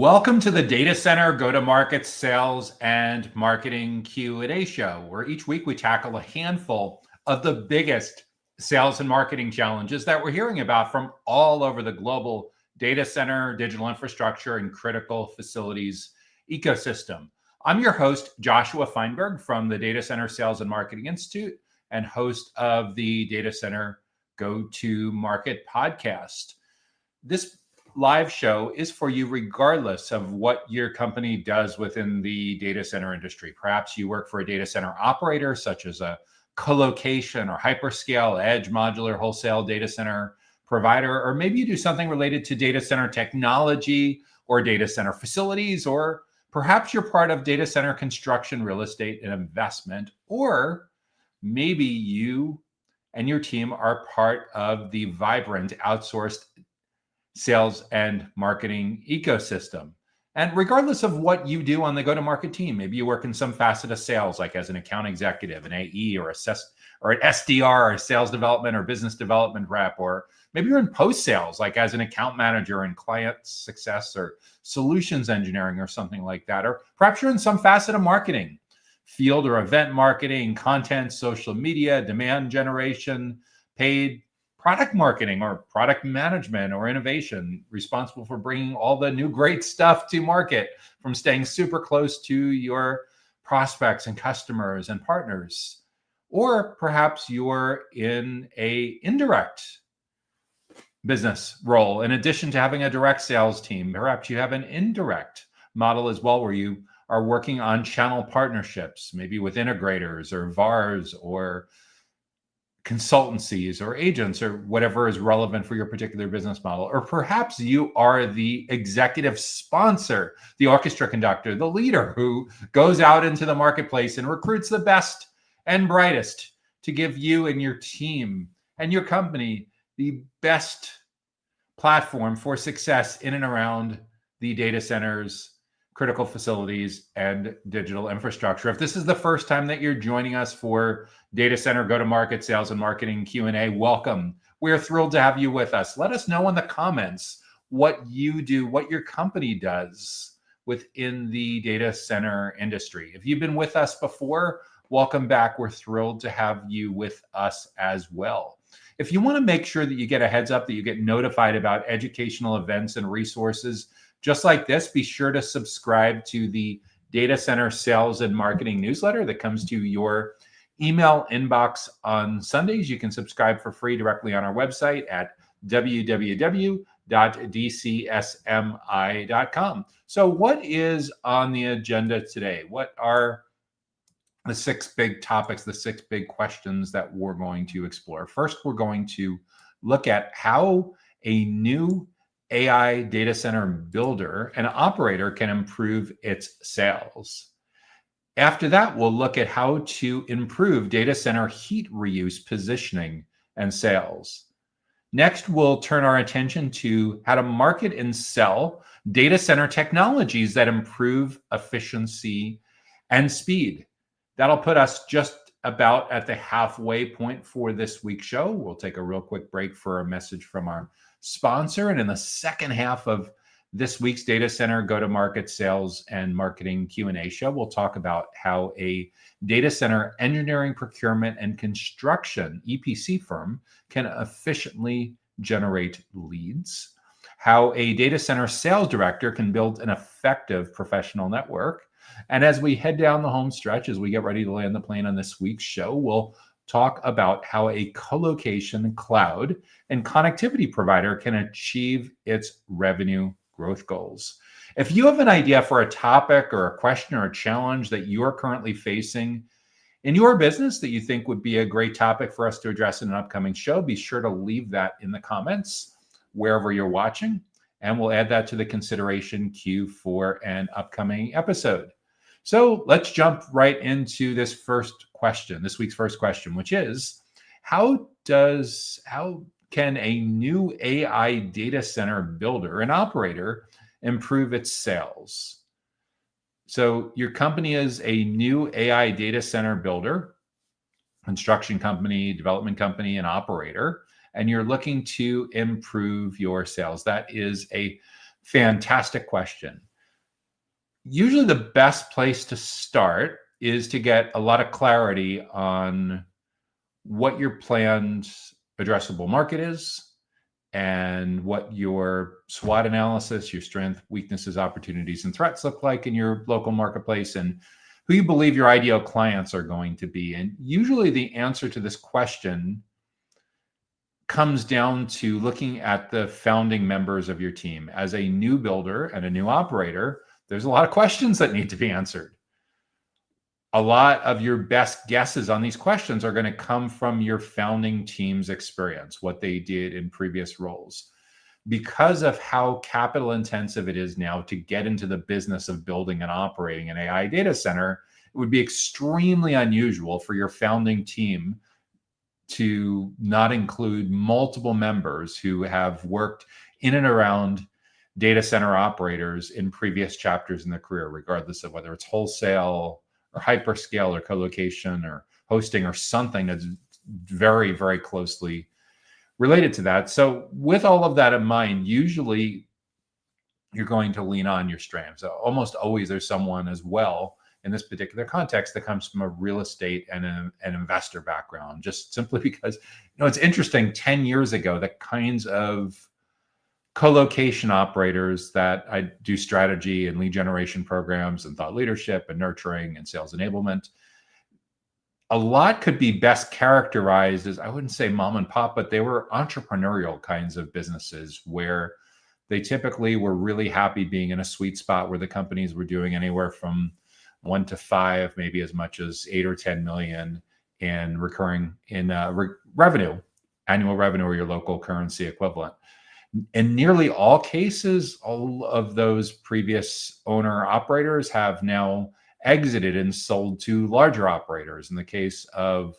Welcome to the Data Center Go-to-Market Sales and Marketing Q&A show, where each week we tackle a handful of the biggest sales and marketing challenges that we're hearing about from all over the global data center, digital infrastructure, and critical facilities ecosystem. I'm your host, Joshua Feinberg from the Data Center Sales and Marketing Institute and host of the Data Center Go-to-Market podcast. This live show is for you regardless of what your company does within the data center industry. Perhaps you work for a data center operator, such as a colocation or hyperscale, edge, modular, wholesale data center provider, or maybe you do something related to data center technology or data center facilities, or perhaps you're part of data center construction, real estate, and investment, or maybe you and your team are part of the vibrant outsourced sales and marketing ecosystem. And regardless of what you do on the go-to-market team, maybe you work in some facet of sales, like as an account executive, an AE, or an SDR, or sales development or business development rep, or maybe you're in post-sales, like as an account manager in client success or solutions engineering or something like that. Or perhaps you're in some facet of marketing, field or event marketing, content, social media, demand generation, paid product marketing or product management or innovation, responsible for bringing all the new great stuff to market, from staying super close to your prospects and customers and partners. Or perhaps you're in a indirect business role. In addition to having a direct sales team, perhaps you have an indirect model as well, where you are working on channel partnerships, maybe with integrators or VARs or consultancies or agents or whatever is relevant for your particular business model. Or perhaps you are the executive sponsor, the orchestra conductor, the leader who goes out into the marketplace and recruits the best and brightest to give you and your team and your company the best platform for success in and around the data centers, critical facilities, and digital infrastructure. If this is the first time that you're joining us for Data Center Go-to-Market Sales and Marketing Q&A, welcome. We're thrilled to have you with us. Let us know in the comments what you do, what your company does within the data center industry. If you've been with us before, welcome back. We're thrilled to have you with us as well. If you want to make sure that you get a heads up, that you get notified about educational events and resources just like this, be sure to subscribe to the Data Center Sales and Marketing newsletter that comes to your email inbox on Sundays. You can subscribe for free directly on our website at www.dcsmi.com. So what is on the agenda today? What are the 6 big topics, the 6 big questions that we're going to explore? First, we're going to look at how a new AI data center builder and operator can improve its sales. After that, we'll look at how to improve data center heat reuse positioning and sales. Next, we'll turn our attention to how to market and sell data center technologies that improve efficiency and speed. That'll put us just about at the halfway point for this week's show. We'll take a real quick break for a message from our sponsor. And in the second half of this week's Data Center Go-to-Market Sales and Marketing Q&A show, we'll talk about how a data center engineering, procurement, and construction EPC firm can efficiently generate leads, how a data center sales director can build an effective professional network. And as we head down the home stretch, as we get ready to land the plane on this week's show, we'll talk about how a colocation, cloud, and connectivity provider can achieve its revenue growth goals. If you have an idea for a topic or a question or a challenge that you're currently facing in your business that you think would be a great topic for us to address in an upcoming show, be sure to leave that in the comments wherever you're watching, and we'll add that to the consideration queue for an upcoming episode. So let's jump right into this week's first question, which is, how can a new AI data center builder and operator improve its sales? So your company is a new AI data center builder, construction company, development company, and operator, and you're looking to improve your sales. That is a fantastic question. Usually the best place to start is to get a lot of clarity on what your planned addressable market is and what your SWOT analysis, your strength, weaknesses, opportunities, and threats look like in your local marketplace, and who you believe your ideal clients are going to be. And usually the answer to this question comes down to looking at the founding members of your team. As a new builder and a new operator, there's a lot of questions that need to be answered. A lot of your best guesses on these questions are going to come from your founding team's experience, what they did in previous roles. Because of how capital intensive it is now to get into the business of building and operating an AI data center, it would be extremely unusual for your founding team to not include multiple members who have worked in and around data center operators in previous chapters in their career, regardless of whether it's wholesale or hyperscale or colocation or hosting or something that's very, very closely related to that. So with all of that in mind, usually you're going to lean on your strengths. So almost always there's someone as well in this particular context that comes from a real estate and an investor background, just simply because, it's interesting, 10 years ago, the kinds of co-location operators that I do strategy and lead generation programs and thought leadership and nurturing and sales enablement, a lot could be best characterized as, I wouldn't say mom and pop, but they were entrepreneurial kinds of businesses where they typically were really happy being in a sweet spot where the companies were doing anywhere from 1 to 5, maybe as much as 8 or 10 million in recurring revenue, annual revenue, or your local currency equivalent. In nearly all cases, all of those previous owner operators have now exited and sold to larger operators. In the case of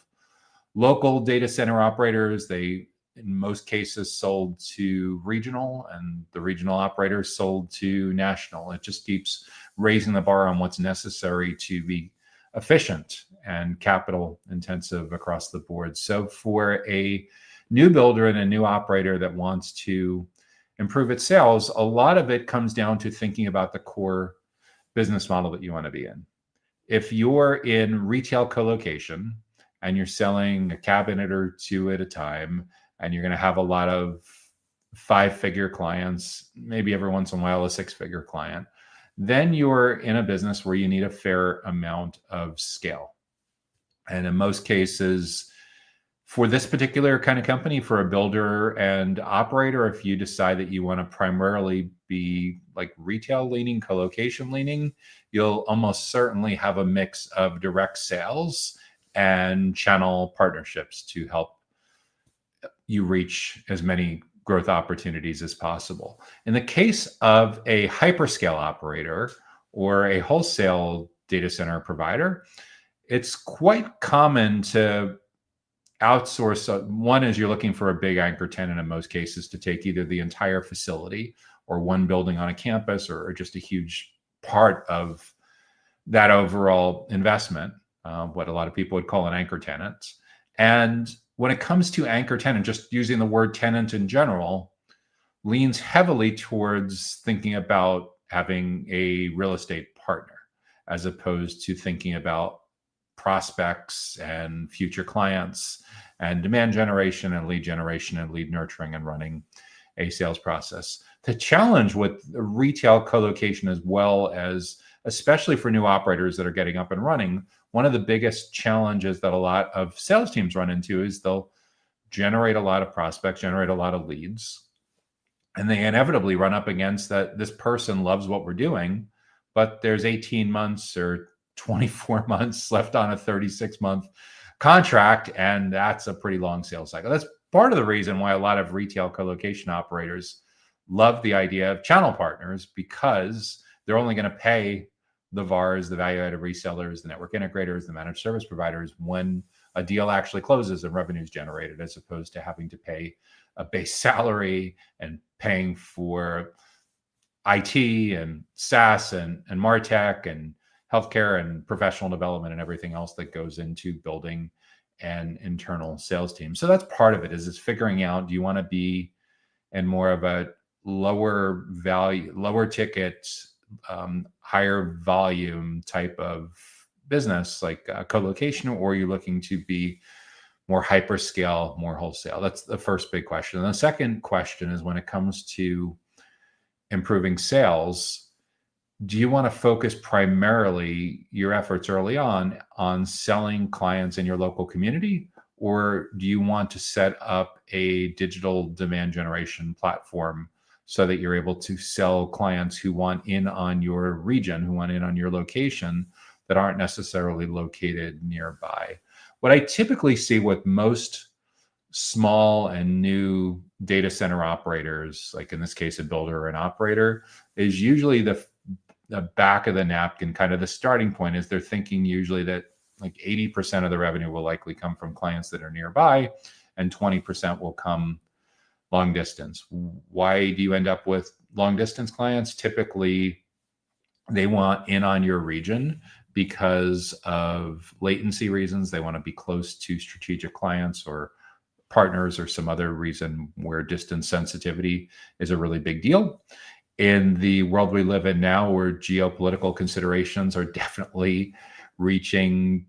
local data center operators, they, in most cases, sold to regional, and the regional operators sold to national. It just keeps raising the bar on what's necessary to be efficient and capital intensive across the board. So for a new builder and a new operator that wants to improve its sales, a lot of it comes down to thinking about the core business model that you want to be in. If you're in retail colocation and you're selling a cabinet or two at a time, and you're going to have a lot of 5-figure clients, maybe every once in a while a 6-figure client, then you're in a business where you need a fair amount of scale. And in most cases, for this particular kind of company, for a builder and operator, if you decide that you want to primarily be like retail leaning, colocation leaning, you'll almost certainly have a mix of direct sales and channel partnerships to help you reach as many growth opportunities as possible. In the case of a hyperscale operator or a wholesale data center provider, it's quite common to outsource. One is you're looking for a big anchor tenant in most cases to take either the entire facility or one building on a campus, or just a huge part of that overall investment, what a lot of people would call an anchor tenant. And when it comes to anchor tenant, just using the word tenant in general, leans heavily towards thinking about having a real estate partner, as opposed to thinking about prospects and future clients and demand generation and lead nurturing and running a sales process. The challenge with retail co-location, as well as especially for new operators that are getting up and running, one of the biggest challenges that a lot of sales teams run into is they'll generate a lot of prospects, generate a lot of leads, and they inevitably run up against that this person loves what we're doing, but there's 18 months or 24 months left on a 36-month contract, and that's a pretty long sales cycle. That's part of the reason why a lot of retail co-location operators love the idea of channel partners, because they're only going to pay the VARs, the value-added resellers, the network integrators, the managed service providers when a deal actually closes and revenue is generated, as opposed to having to pay a base salary and paying for IT and SaaS and MarTech and healthcare and professional development and everything else that goes into building an internal sales team. So that's part of it, is figuring out, do you want to be in more of a lower value, lower ticket, higher volume type of business like co-location, or you're looking to be more hyperscale, more wholesale? That's the first big question. And the second question is, when it comes to improving sales, do you want to focus primarily your efforts early on selling clients in your local community, or do you want to set up a digital demand generation platform so that you're able to sell clients who want in on your region, who want in on your location, that aren't necessarily located nearby? What I typically see with most small and new data center operators, like in this case, a builder or an operator, is usually the back of the napkin, kind of the starting point, is they're thinking usually that like 80% of the revenue will likely come from clients that are nearby and 20% will come long distance. Why do you end up with long distance clients? Typically, they want in on your region because of latency reasons. They want to be close to strategic clients or partners, or some other reason where distance sensitivity is a really big deal. In the world we live in now, where geopolitical considerations are definitely reaching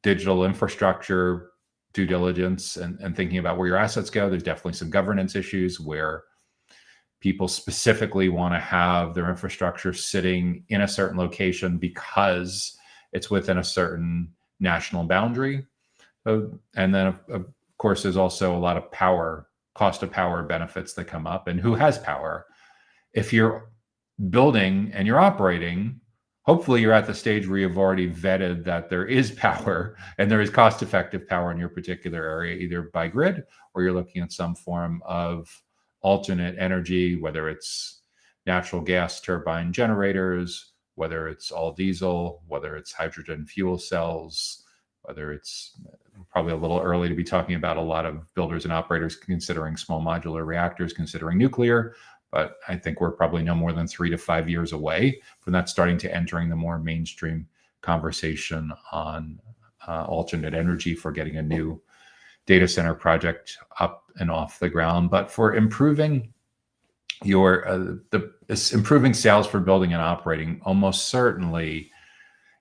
digital infrastructure due diligence and thinking about where your assets go, there's definitely some governance issues where people specifically want to have their infrastructure sitting in a certain location because it's within a certain national boundary. So, and then of course, there's also a lot of cost of power benefits that come up, and who has power. If you're building and you're operating, hopefully you're at the stage where you've already vetted that there is power and there is cost-effective power in your particular area, either by grid, or you're looking at some form of alternate energy, whether it's natural gas turbine generators, whether it's all diesel, whether it's hydrogen fuel cells, whether it's probably a little early to be talking about a lot of builders and operators considering small modular reactors, considering nuclear. But I think we're probably no more than 3 to 5 years away from that starting to entering the more mainstream conversation on alternate energy for getting a new data center project up and off the ground. But for improving your improving sales for building and operating, almost certainly,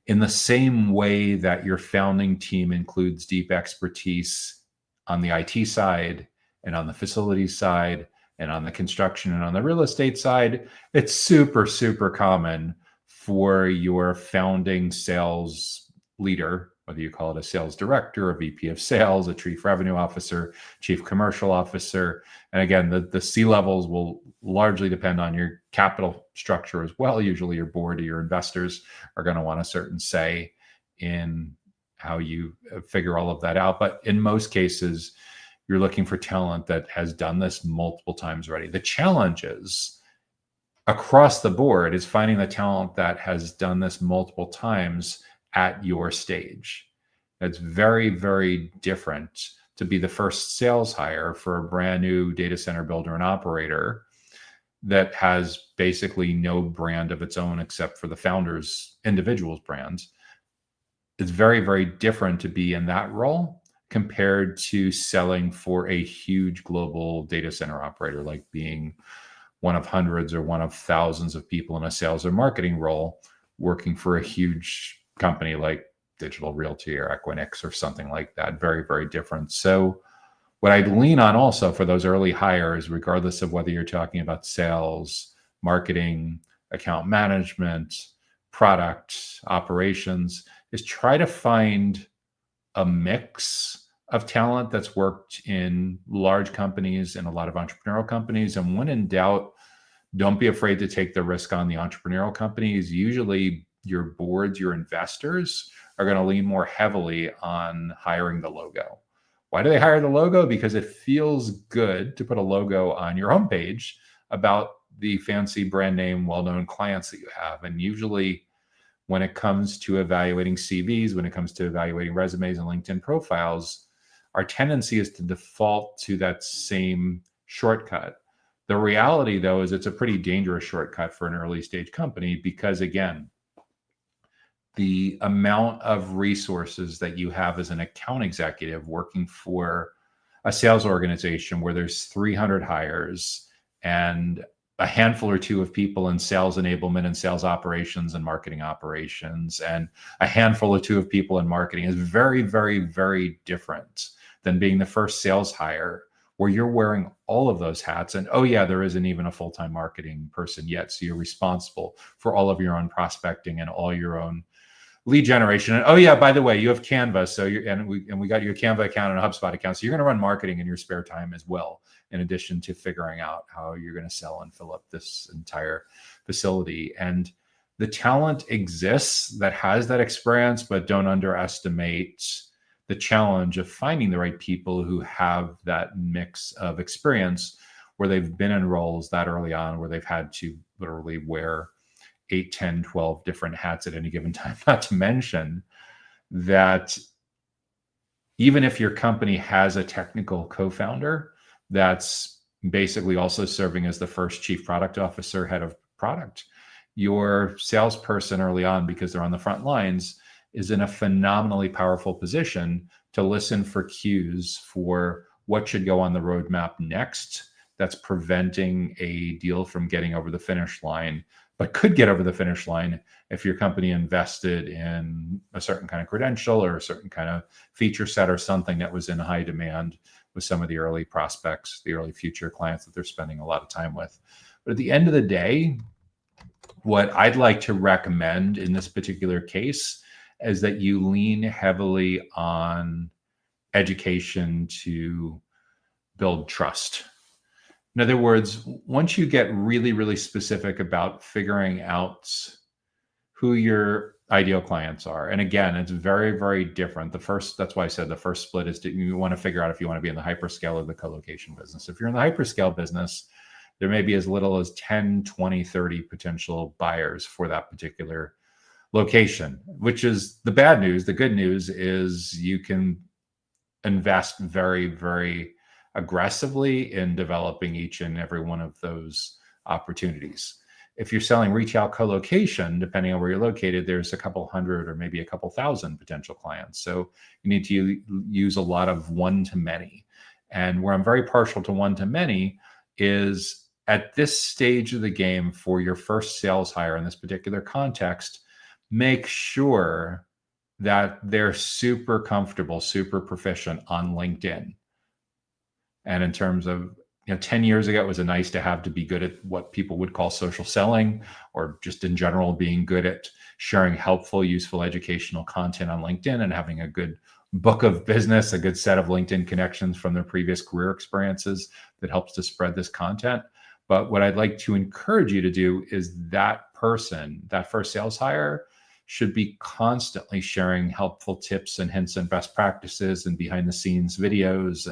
in the same way that your founding team includes deep expertise on the IT side and on the facilities side and on the construction and on the real estate side, it's super, super common for your founding sales leader, whether you call it a sales director, a VP of sales, a chief revenue officer, chief commercial officer. And again, the C levels will largely depend on your capital structure as well. Usually your board or your investors are going to want a certain say in how you figure all of that out. But in most cases, you're looking for talent that has done this multiple times already. The challenge is across the board is finding the talent that has done this multiple times at your stage. It's very, very different to be the first sales hire for a brand new data center builder and operator that has basically no brand of its own except for the founder's individual's brands. It's very, very different to be in that role compared to selling for a huge global data center operator, like being one of hundreds or one of thousands of people in a sales or marketing role working for a huge company like Digital Realty or Equinix or something like that. Very, very different. So what I'd lean on also for those early hires, regardless of whether you're talking about sales, marketing, account management, product, operations, is try to find a mix of talent that's worked in large companies and a lot of entrepreneurial companies. And when in doubt, don't be afraid to take the risk on the entrepreneurial companies. Usually your boards, your investors are going to lean more heavily on hiring the logo. Why do they hire the logo? Because it feels good to put a logo on your homepage about the fancy brand name, well-known clients that you have. And usually when it comes to evaluating CVs, when it comes to evaluating resumes and LinkedIn profiles, our tendency is to default to that same shortcut. The reality, though, is it's a pretty dangerous shortcut for an early stage company because, again, the amount of resources that you have as an account executive working for a sales organization where there's 300 hires and a handful or two of people in sales enablement and sales operations and marketing operations, and a handful or two of people in marketing is very, very, very different than being the first sales hire where you're wearing all of those hats. And oh yeah, there isn't even a full-time marketing person yet. So you're responsible for all of your own prospecting and all your own lead generation. And oh yeah, by the way, you have Canva. So we got your Canva account and a HubSpot account. So you're going to run marketing in your spare time as well, in addition to figuring out how you're going to sell and fill up this entire facility. And the talent exists that has that experience, but don't underestimate the challenge of finding the right people who have that mix of experience where they've been in roles that early on, where they've had to literally wear 8, 10, 12 different hats at any given time. Not to mention that even if your company has a technical co-founder that's basically also serving as the first chief product officer, head of product, your salesperson early on, because they're on the front lines, is in a phenomenally powerful position to listen for cues for what should go on the roadmap next that's preventing a deal from getting over the finish line, but could get over the finish line if your company invested in a certain kind of credential or a certain kind of feature set or something that was in high demand with some of the early prospects, the early future clients that they're spending a lot of time with. But at the end of the day, what I'd like to recommend in this particular case is that you lean heavily on education to build trust. In other words, once you get really, really specific about figuring out who your ideal clients are, and again, it's very, very different. That's why I said the first split is you want to figure out if you want to be in the hyperscale or the co-location business. If you're in the hyperscale business, there may be as little as 10, 20, 30 potential buyers for that particular location, which is the bad news. The good news is you can invest very, very aggressively in developing each and every one of those opportunities. If you're selling retail co-location, depending on where you're located, there's a couple hundred or maybe a couple thousand potential clients. So you need to use a lot of one-to-many. And where I'm very partial to one-to-many is at this stage of the game for your first sales hire in this particular context, make sure that they're super comfortable, super proficient on LinkedIn. And in terms of, 10 years ago, it was a nice to have to be good at what people would call social selling, or just in general being good at sharing helpful, useful educational content on LinkedIn and having a good book of business, a good set of LinkedIn connections from their previous career experiences that helps to spread this content. But what I'd like to encourage you to do is that person, that first sales hire, should be constantly sharing helpful tips and hints and best practices and behind the scenes videos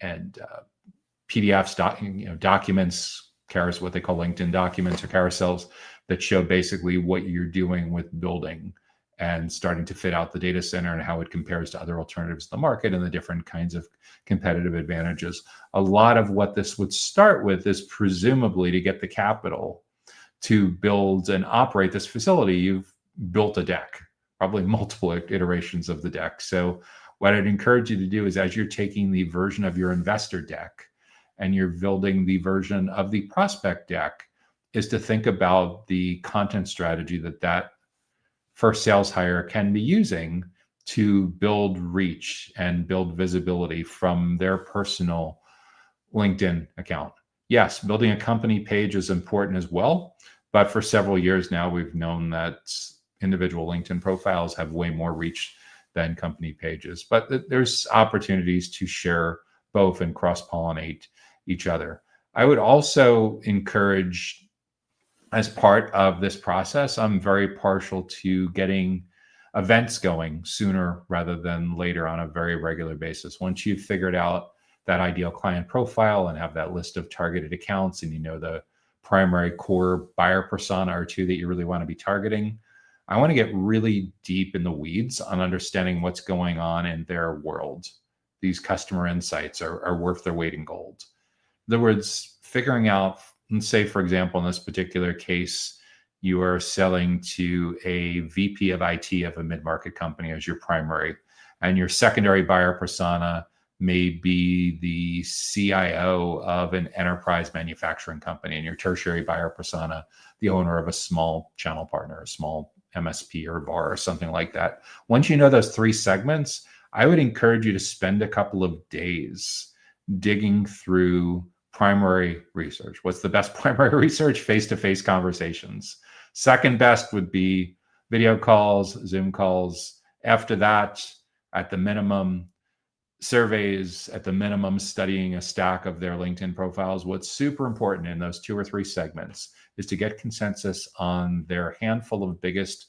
and PDFs, documents, what they call LinkedIn documents or carousels that show basically what you're doing with building and starting to fit out the data center and how it compares to other alternatives in the market and the different kinds of competitive advantages. A lot of what this would start with is presumably to get the capital to build and operate this facility. You've built a deck, probably multiple iterations of the deck. So what I'd encourage you to do is, as you're taking the version of your investor deck and you're building the version of the prospect deck, is to think about the content strategy that first sales hire can be using to build reach and build visibility from their personal LinkedIn account. Yes, building a company page is important as well, but for several years now, we've known that individual LinkedIn profiles have way more reach than company pages. But there's opportunities to share both and cross-pollinate each other. I would also encourage, as part of this process, I'm very partial to getting events going sooner rather than later on a very regular basis. Once you've figured out that ideal client profile and have that list of targeted accounts, and the primary core buyer persona or two that you really want to be targeting, I want to get really deep in the weeds on understanding what's going on in their world. These customer insights are worth their weight in gold. In other words, figuring out, let's say, for example, in this particular case, you are selling to a VP of IT of a mid-market company as your primary, and your secondary buyer persona may be the CIO of an enterprise manufacturing company, and your tertiary buyer persona, the owner of a small channel partner, a small MSP or bar or something like that. Once you know those three segments, I would encourage you to spend a couple of days digging through primary research. What's the best primary research? Face-to-face conversations. Second best would be video calls, Zoom calls. After that, at the minimum, surveys, at the minimum, studying a stack of their LinkedIn profiles. What's super important in those 2 or 3 segments is to get consensus on their handful of biggest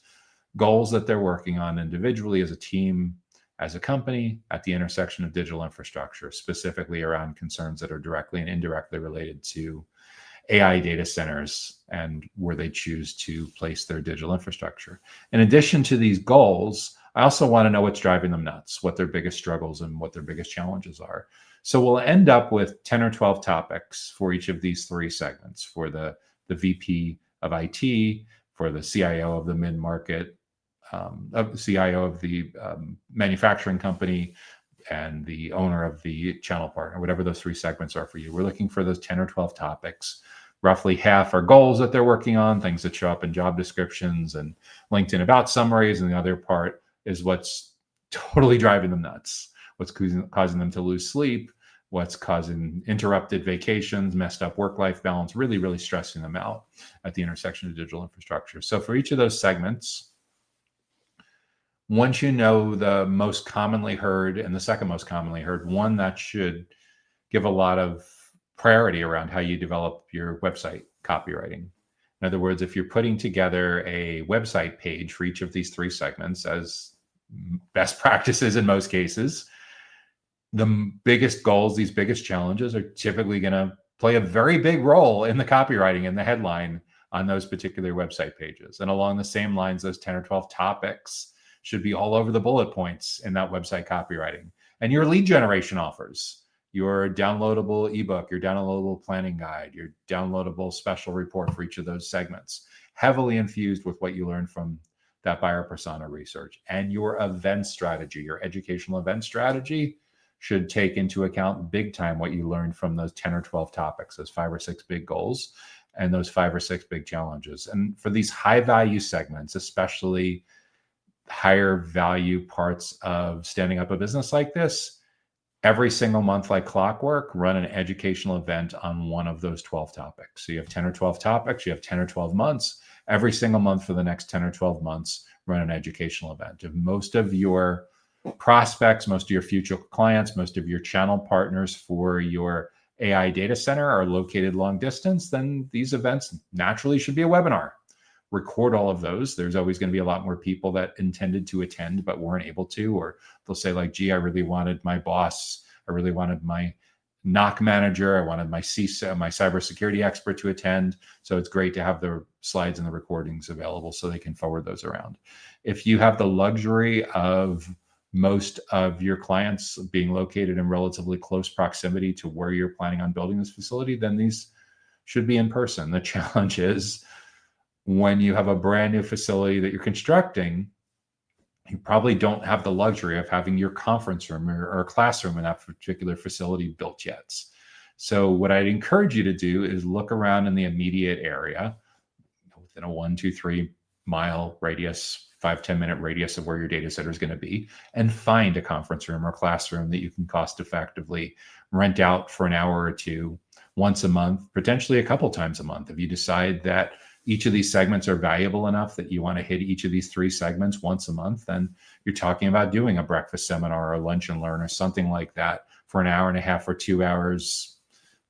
goals that they're working on individually, as a team, as a company, at the intersection of digital infrastructure, specifically around concerns that are directly and indirectly related to AI data centers and where they choose to place their digital infrastructure. In addition to these goals, I also want to know what's driving them nuts, what their biggest struggles and what their biggest challenges are. So we'll end up with 10 or 12 topics for each of these 3 segments: for the VP of IT, for the CIO of the mid-market, of the CIO of the manufacturing company, and the owner of the channel partner, whatever those 3 segments are for you. We're looking for those 10 or 12 topics. Roughly half are goals that they're working on, things that show up in job descriptions and LinkedIn about summaries, and the other part is what's totally driving them nuts, what's causing them to lose sleep, what's causing interrupted vacations, messed up work-life balance, really, really stressing them out at the intersection of digital infrastructure. So for each of those segments, once you know the most commonly heard and the second most commonly heard, one that should give a lot of priority around how you develop your website copywriting. In other words, if you're putting together a website page for each of these 3 segments, as best practices in most cases, the biggest goals, these biggest challenges, are typically going to play a very big role in the copywriting and the headline on those particular website pages. And along the same lines, those 10 or 12 topics should be all over the bullet points in that website copywriting. And your lead generation offers, your downloadable ebook, your downloadable planning guide, your downloadable special report for each of those segments, heavily infused with what you learned from that buyer persona research. And your event strategy, your educational event strategy, should take into account big time what you learned from those 10 or 12 topics, those 5 or 6 big goals and those 5 or 6 big challenges. And for these high value segments, especially higher value parts of standing up a business like this, every single month, like clockwork, run an educational event on one of those 12 topics. So you have 10 or 12 topics, you have 10 or 12 months. Every single month for the next 10 or 12 months, run an educational event. If most of your prospects, most of your future clients, most of your channel partners for your AI data center are located long distance, then these events naturally should be a webinar. Record all of those. There's always going to be a lot more people that intended to attend but weren't able to, or they'll say like, gee, I really wanted my boss, I really wanted my NOC manager, I wanted my CISO, my cybersecurity expert to attend. So it's great to have the slides and the recordings available so they can forward those around. If you have the luxury of most of your clients being located in relatively close proximity to where you're planning on building this facility, then these should be in person. The challenge is when you have a brand new facility that you're constructing, you probably don't have the luxury of having your conference room or classroom in that particular facility built yet. So what I'd encourage you to do is look around in the immediate area within a 1, 2, 3 mile radius, 5-10 minute radius of where your data center is going to be, and find a conference room or classroom that you can cost effectively rent out for an hour or two once a month, potentially a couple times a month. If you decide that each of these segments are valuable enough that you want to hit each of these 3 segments once a month, then you're talking about doing a breakfast seminar or a lunch and learn or something like that for an hour and a half or 2 hours,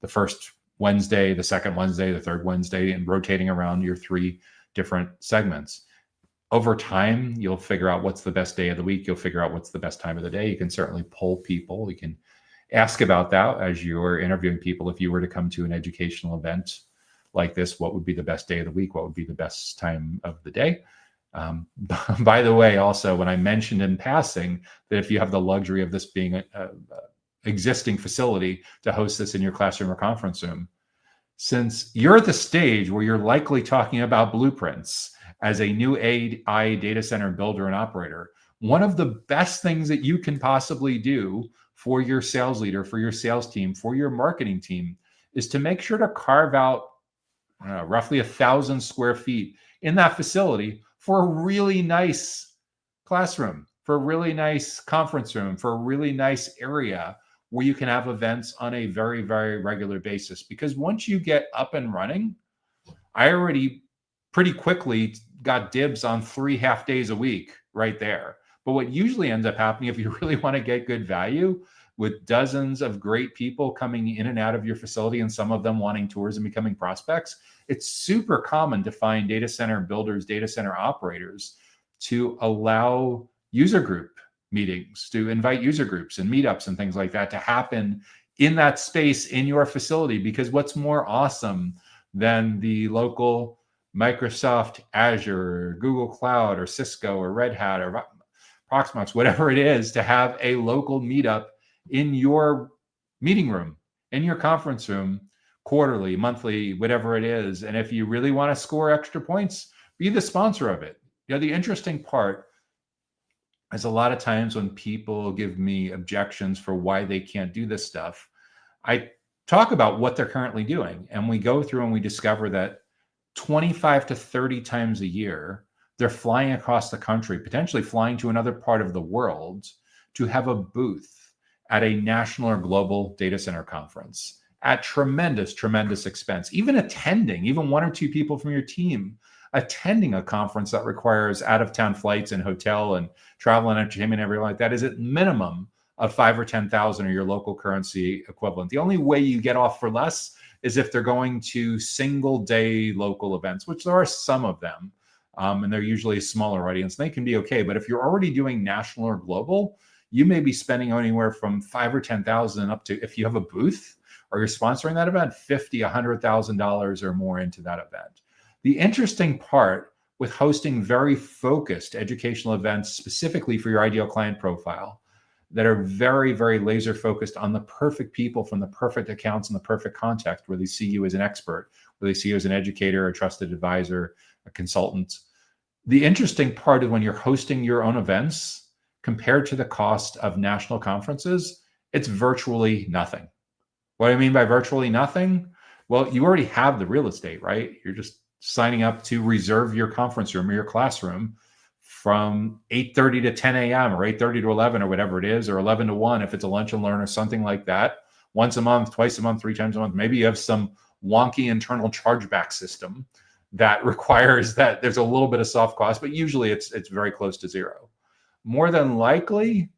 the first Wednesday, the second Wednesday, the third Wednesday, and rotating around your 3 different segments. Over time, you'll figure out what's the best day of the week. You'll figure out what's the best time of the day. You can certainly poll people. You can ask about that as you're interviewing people. If you were to come to an educational event like this, what would be the best day of the week? What would be the best time of the day? By the way, also, when I mentioned in passing that if you have the luxury of this being an existing facility to host this in your classroom or conference room, since you're at the stage where you're likely talking about blueprints as a new AI data center builder and operator, one of the best things that you can possibly do for your sales leader, for your sales team, for your marketing team, is to make sure to carve out roughly 1,000 square feet in that facility for a really nice classroom, for a really nice conference room, for a really nice area where you can have events on a very, very regular basis. Because once you get up and running, I already pretty quickly got dibs on 3 half days a week right there. But what usually ends up happening, if you really want to get good value, with dozens of great people coming in and out of your facility and some of them wanting tours and becoming prospects, it's super common to find data center builders, data center operators to allow user group meetings, to invite user groups and meetups and things like that to happen in that space in your facility. Because what's more awesome than the local Microsoft Azure or Google Cloud or Cisco or Red Hat or Proxmox, whatever it is, to have a local meetup in your meeting room, in your conference room, quarterly, monthly, whatever it is. And if you really want to score extra points, be the sponsor of it. The interesting part is a lot of times when people give me objections for why they can't do this stuff, I talk about what they're currently doing. And we go through and we discover that 25 to 30 times a year, they're flying across the country, potentially flying to another part of the world to have a booth at a national or global data center conference at tremendous, tremendous expense. Even attending, even 1 or 2 people from your team attending a conference that requires out-of-town flights and hotel and travel and entertainment and everything like that is at minimum of 5 or 10,000 or your local currency equivalent. The only way you get off for less is if they're going to single-day local events, which there are some of them, and they're usually a smaller audience. They can be okay, but if you're already doing national or global, you may be spending anywhere from 5 or 10,000 up to, if you have a booth or you're sponsoring that event, $50,000, $100,000 or more into that event. The interesting part with hosting very focused educational events specifically for your ideal client profile that are very, very laser focused on the perfect people from the perfect accounts and the perfect context, where they see you as an expert, where they see you as an educator, a trusted advisor, a consultant. The interesting part is when you're hosting your own events, compared to the cost of national conferences, it's virtually nothing. What I mean by virtually nothing? Well, you already have the real estate, right? You're just signing up to reserve your conference room or your classroom from 8:30 to 10 a.m. or 8:30 to 11 or whatever it is, or 11 to 1 if it's a lunch and learn or something like that, once a month, twice a month, 3 times a month. Maybe you have some wonky internal chargeback system that requires that there's a little bit of soft cost, but usually it's very close to zero. More than likely,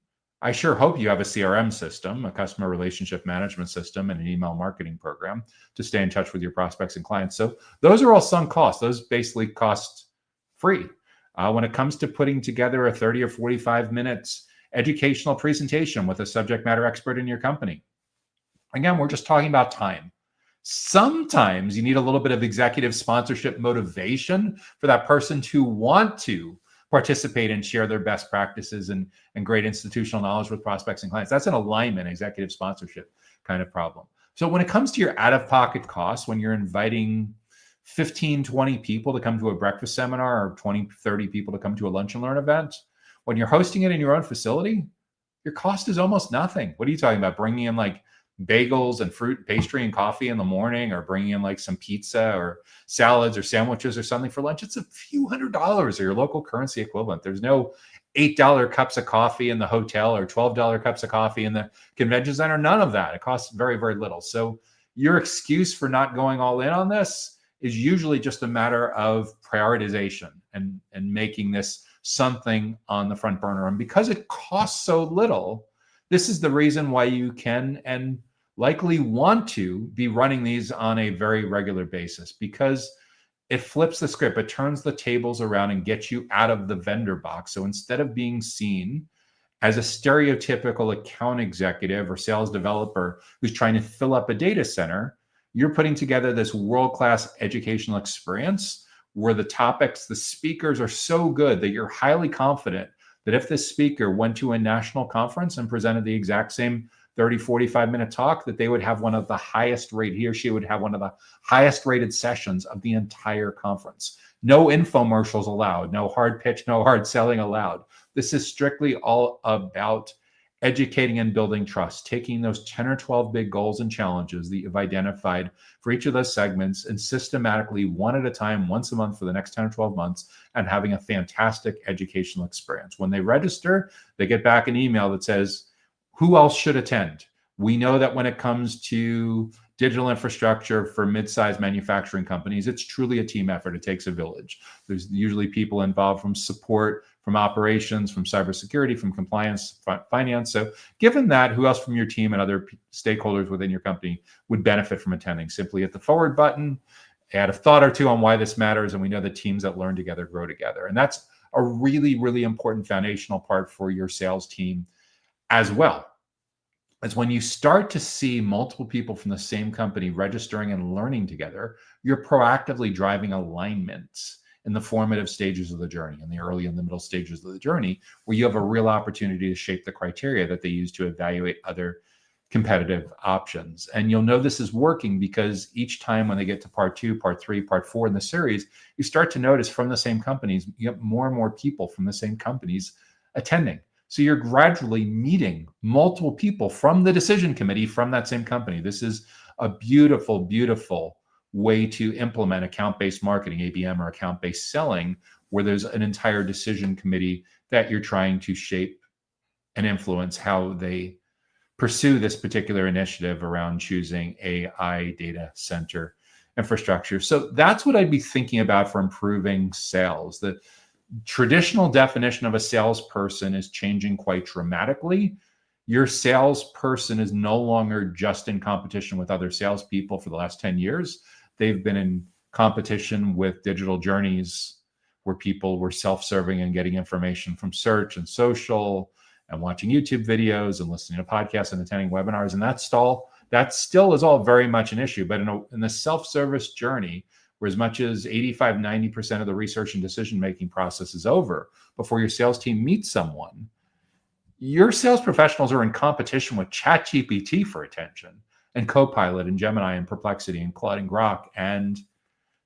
I sure hope you have a CRM system, a customer relationship management system, and an email marketing program to stay in touch with your prospects and clients. So those are all sunk costs. Those basically cost free. When it comes to putting together a 30 or 45 minutes educational presentation with a subject matter expert in your company, again, we're just talking about time. Sometimes you need a little bit of executive sponsorship motivation for that person to want to participate and share their best practices and great institutional knowledge with prospects and clients. That's an alignment, executive sponsorship kind of problem. So when it comes to your out-of-pocket costs, when you're inviting 15, 20 people to come to a breakfast seminar or 20, 30 people to come to a lunch and learn event, when you're hosting it in your own facility, your cost is almost nothing. What are you talking about? Bringing in like bagels and fruit, pastry and coffee in the morning, or bringing in like some pizza or salads or sandwiches or something for lunch. It's a few $100s or your local currency equivalent. There's no $8 cups of coffee in the hotel or $12 cups of coffee in the convention center. None of that. It costs very, very little. So your excuse for not going all in on this is usually just a matter of prioritization and making this something on the front burner. And because it costs so little, this is the reason why you can and likely want to be running these on a very regular basis, because it flips the script. It turns the tables around and gets you out of the vendor box. So instead of being seen as a stereotypical account executive or sales developer who's trying to fill up a data center, you're putting together this world-class educational experience where the topics, the speakers are so good that you're highly confident that if this speaker went to a national conference and presented the exact same 30, 45-minute talk, that they would have one of the highest rate, he or she would have one of the highest rated sessions of the entire conference. No infomercials allowed, no hard pitch, no hard selling allowed. This is strictly all about educating and building trust, taking those 10 or 12 big goals and challenges that you've identified for each of those segments and systematically, one at a time, once a month for the next 10 or 12 months, and having a fantastic educational experience. When they register, they get back an email that says, who else should attend? We know that when it comes to digital infrastructure for mid-sized manufacturing companies, it's truly a team effort. It takes a village. There's usually people involved from support, from operations, from cybersecurity, from compliance, finance. So given that, who else from your team and other stakeholders within your company would benefit from attending? Simply hit the forward button, add a thought or two on why this matters, and we know that teams that learn together grow together. And that's a really, really important foundational part for your sales team as well. Is when you start to see multiple people from the same company registering and learning together, you're proactively driving alignments in the formative stages of the journey, in the early and the middle stages of the journey, where you have a real opportunity to shape the criteria that they use to evaluate other competitive options. And you'll know this is working because each time when they get to part 2, part 3, part 4 in the series, you start to notice from the same companies, you have more and more people from the same companies attending. So you're gradually meeting multiple people from the decision committee from that same company. This is a beautiful, beautiful way to implement account-based marketing, ABM, or account-based selling, where there's an entire decision committee that you're trying to shape and influence how they pursue this particular initiative around choosing AI data center infrastructure. So that's what I'd be thinking about for improving sales. The traditional definition of a salesperson is changing quite dramatically. Your salesperson is no longer just in competition with other salespeople for the last 10 years. They've been in competition with digital journeys where people were self-serving and getting information from search and social and watching YouTube videos and listening to podcasts and attending webinars. And that still is all very much an issue. But in the self-service journey, where as much as 85, 90% of the research and decision-making process is over before your sales team meets someone, your sales professionals are in competition with ChatGPT for attention, and Copilot, and Gemini, and Perplexity, and Claude, and Grok. And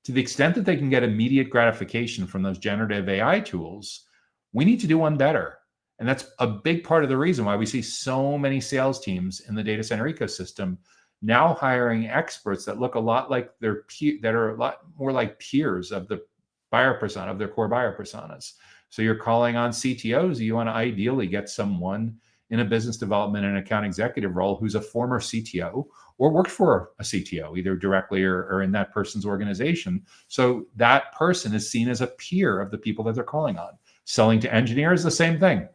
to the extent that they can get immediate gratification from those generative AI tools, we need to do one better. And that's a big part of the reason why we see so many sales teams in the data center ecosystem now hiring experts that look a lot like that are a lot more like peers of the buyer persona, of their core buyer personas. So you're calling on CTOs. You want to ideally get someone in a business development and account executive role who's a former CTO or worked for a CTO, either directly or in that person's organization. So that person is seen as a peer of the people that they're calling on. Selling to engineers, the same thing.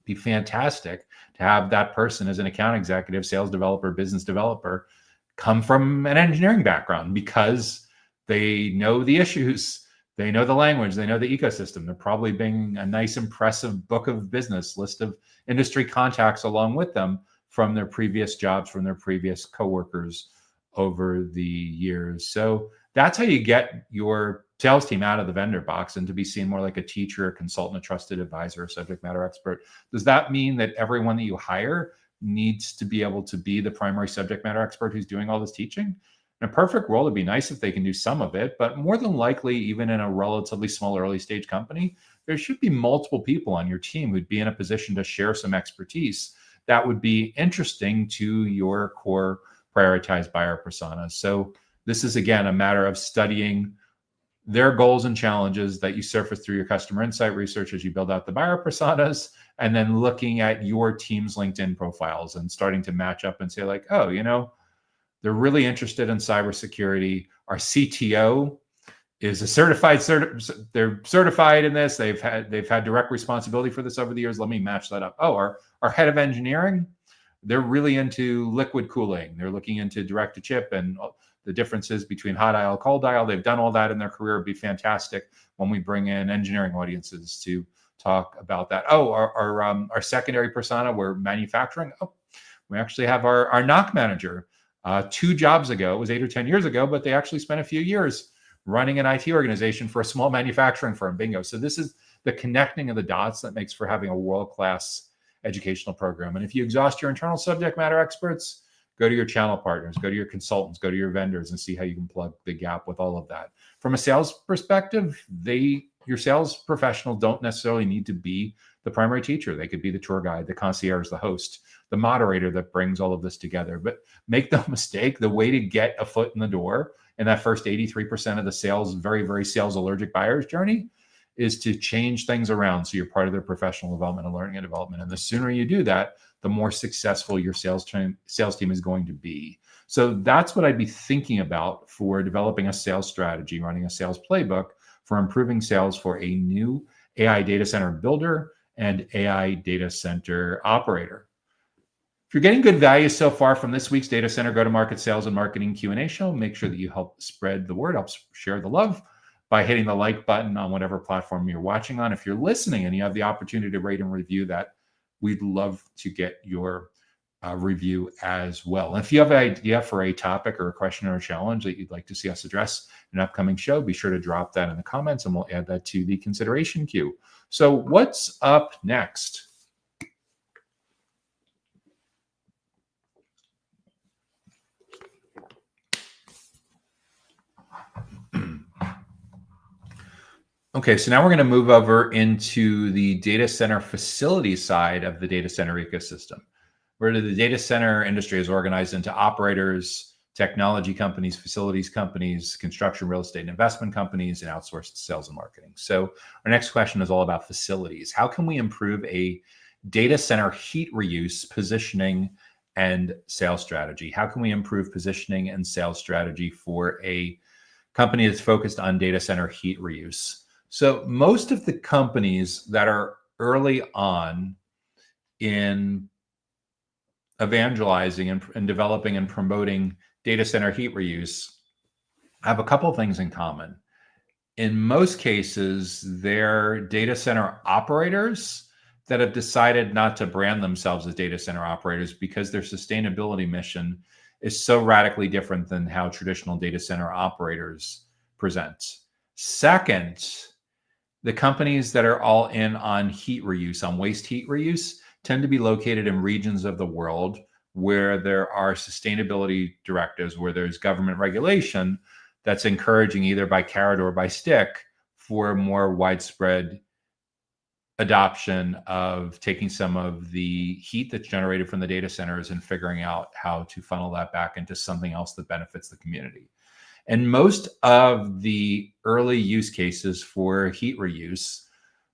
Be fantastic to have that person as an account executive, sales developer, business developer come from an engineering background because they know the issues, they know the language, they know the ecosystem. They're probably bringing a nice, impressive book of business, list of industry contacts along with them from their previous jobs, from their previous coworkers over the years. So that's how you get your sales team out of the vendor box and to be seen more like a teacher, a consultant, a trusted advisor, a subject matter expert. Does that mean that everyone that you hire needs to be able to be the primary subject matter expert who's doing all this teaching? In a perfect world, it'd be nice if they can do some of it, but more than likely, even in a relatively small early stage company, there should be multiple people on your team who'd be in a position to share some expertise that would be interesting to your core prioritized buyer personas. So this is, again, a matter of studying their goals and challenges that you surface through your customer insight research as you build out the buyer personas, and then looking at your team's LinkedIn profiles and starting to match up and say like, oh, they're really interested in cybersecurity. Our CTO is a they're certified in this. They've had direct responsibility for this over the years. Let me match that up. Oh, our head of engineering, they're really into liquid cooling. They're looking into direct to chip and the differences between hot dial, cold dial. They've done all that in their career. It'd be fantastic when we bring in engineering audiences to talk about that. Oh, our secondary persona, we're manufacturing. Oh, we actually have our NOC manager. 2 jobs ago, it was 8 or 10 years ago, but they actually spent a few years running an IT organization for a small manufacturing firm. Bingo. So this is the connecting of the dots that makes for having a world-class educational program. And if you exhaust your internal subject matter experts, go to your channel partners, go to your consultants, go to your vendors and see how you can plug the gap with all of that. From a sales perspective, your sales professional don't necessarily need to be the primary teacher. They could be the tour guide, the concierge, the host, the moderator that brings all of this together. But make no mistake, the way to get a foot in the door in that first 83% of the sales, very, very sales allergic buyer's journey is to change things around so you're part of their professional development and learning and development. And the sooner you do that, the more successful your sales team is going to be. So that's what I'd be thinking about for developing a sales strategy, running a sales playbook for improving sales for a new AI data center builder and AI data center operator. If you're getting good value so far from this week's Data Center Go-to-Market Sales and Marketing Q&A show, make sure that you help spread the word, help share the love by hitting the like button on whatever platform you're watching on. If you're listening and you have the opportunity to rate and review that, we'd love to get your review as well. And if you have an idea for a topic or a question or a challenge that you'd like to see us address in an upcoming show, be sure to drop that in the comments and we'll add that to the consideration queue. So what's up next? Okay, so now we're going to move over into the data center facility side of the data center ecosystem, where the data center industry is organized into operators, technology companies, facilities companies, construction, real estate, and investment companies, and outsourced sales and marketing. So our next question is all about facilities. How can we improve a data center heat reuse, positioning, and sales strategy? How can we improve positioning and sales strategy for a company that's focused on data center heat reuse? So most of the companies that are early on in evangelizing and developing and promoting data center heat reuse have a couple of things in common. In most cases, they're data center operators that have decided not to brand themselves as data center operators because their sustainability mission is so radically different than how traditional data center operators present. Second, the companies that are all in on heat reuse, on waste heat reuse, tend to be located in regions of the world where there are sustainability directives, where there's government regulation that's encouraging either by carrot or by stick for more widespread adoption of taking some of the heat that's generated from the data centers and figuring out how to funnel that back into something else that benefits the community. And most of the early use cases for heat reuse,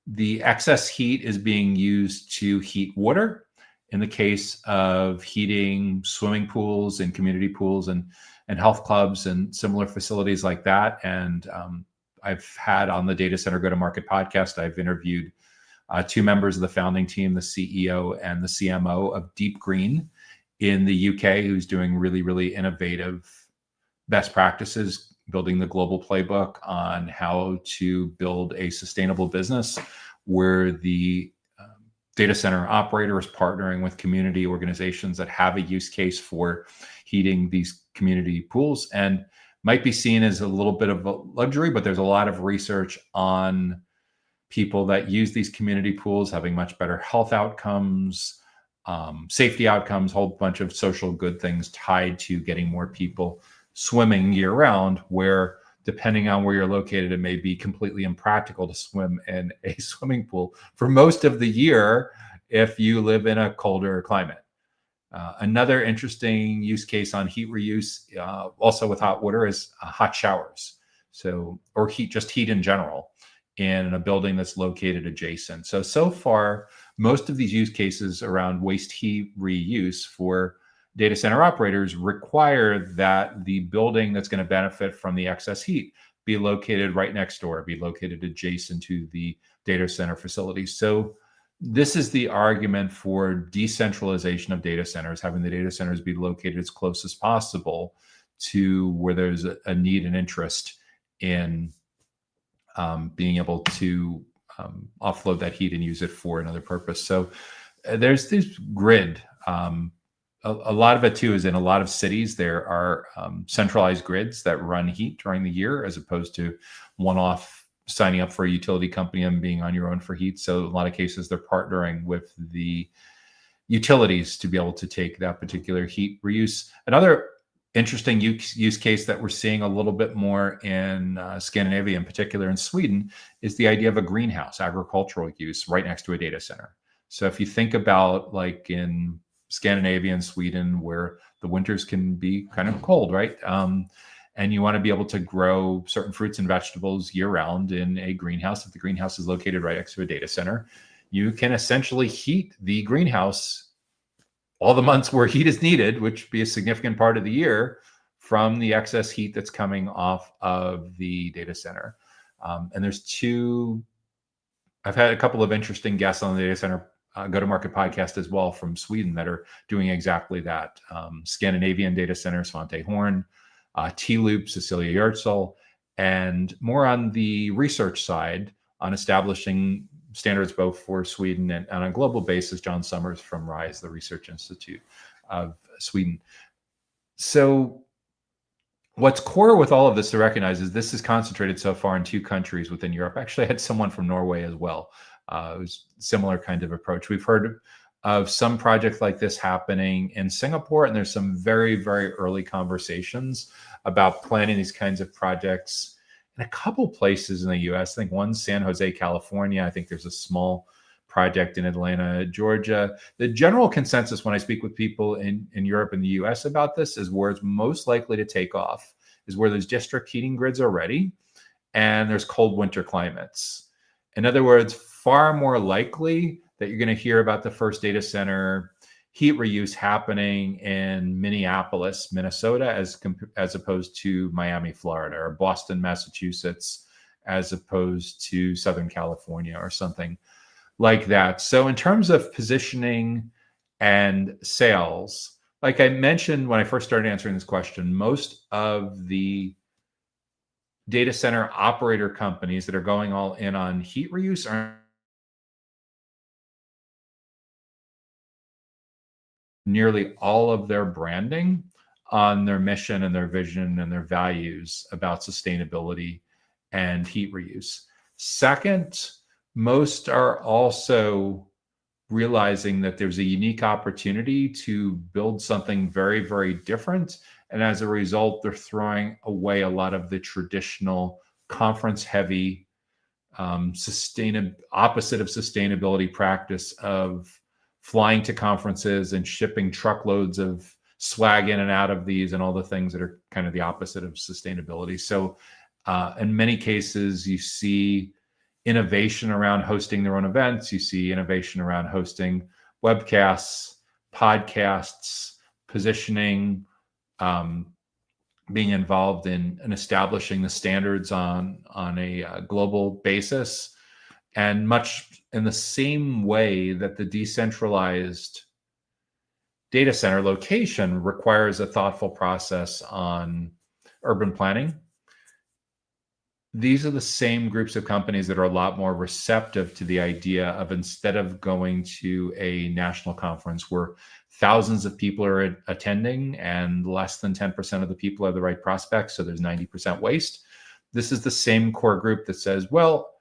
the excess heat is being used to heat water. In the case of heating swimming pools and community pools and health clubs and similar facilities like that. And I've had on the Data Center Go-to-Market podcast, I've interviewed two members of the founding team, the CEO and the CMO of Deep Green in the UK, who's doing really, really innovative best practices, building the global playbook on how to build a sustainable business where the data center operator is partnering with community organizations that have a use case for heating these community pools, and might be seen as a little bit of a luxury, but there's a lot of research on people that use these community pools having much better health outcomes, safety outcomes, whole bunch of social good things tied to getting more people swimming year round, where depending on where you're located, it may be completely impractical to swim in a swimming pool for most of the year if you live in a colder climate. Another interesting use case on heat reuse, also with hot water, is hot showers. So, or just heat in general in a building that's located adjacent. So far, most of these use cases around waste heat reuse for data center operators require that the building that's going to benefit from the excess heat be located right next door, be located adjacent to the data center facility. So this is the argument for decentralization of data centers, having the data centers be located as close as possible to where there's a need and interest in being able to offload that heat and use it for another purpose. So there's this grid. A lot of it too is in a lot of cities, there are centralized grids that run heat during the year, as opposed to one-off signing up for a utility company and being on your own for heat. So in a lot of cases, they're partnering with the utilities to be able to take that particular heat reuse. Another interesting use case that we're seeing a little bit more in Scandinavia, in particular in Sweden, is the idea of a greenhouse, agricultural use, right next to a data center. So if you think about like in Scandinavia and Sweden, where the winters can be kind of cold, right? And you want to be able to grow certain fruits and vegetables year round in a greenhouse. If the greenhouse is located right next to a data center, you can essentially heat the greenhouse all the months where heat is needed, which would be a significant part of the year, from the excess heat that's coming off of the data center. And I've had a couple of interesting guests on the data center go-to-market podcast as well from Sweden that are doing exactly that. Scandinavian data center, Svante Horn, T-Loop, Cecilia Yertzel, and more on the research side on establishing standards both for Sweden and on a global basis, John Summers from RISE, the Research Institute of Sweden. So what's core with all of this to recognize is this is concentrated so far in 2 countries within Europe. Actually, I had someone from Norway as well. It was a similar kind of approach. We've heard of some projects like this happening in Singapore, and there's some very, very early conversations about planning these kinds of projects in a couple places in the US. I think one's San Jose, California. I think there's a small project in Atlanta, Georgia. The general consensus when I speak with people in Europe and the US about this is where it's most likely to take off is where there's district heating grids already and there's cold winter climates. In other words, far more likely that you're going to hear about the first data center heat reuse happening in Minneapolis, Minnesota, as opposed to Miami, Florida, or Boston, Massachusetts, as opposed to Southern California or something like that. So in terms of positioning and sales, like I mentioned when I first started answering this question, most of the data center operator companies that are going all in on heat reuse are nearly all of their branding on their mission and their vision and their values about sustainability and heat reuse. Second, most are also realizing that there's a unique opportunity to build something very, very different. And as a result, they're throwing away a lot of the traditional conference heavy, opposite of sustainability practice of flying to conferences and shipping truckloads of swag in and out of these and all the things that are kind of the opposite of sustainability. So in many cases, you see innovation around hosting their own events. You see innovation around hosting webcasts, podcasts, positioning, being involved in establishing the standards on a global basis. And much in the same way that the decentralized data center location requires a thoughtful process on urban planning, these are the same groups of companies that are a lot more receptive to the idea of, instead of going to a national conference where thousands of people are attending and less than 10% of the people are the right prospects, so there's 90% waste. This is the same core group that says, well,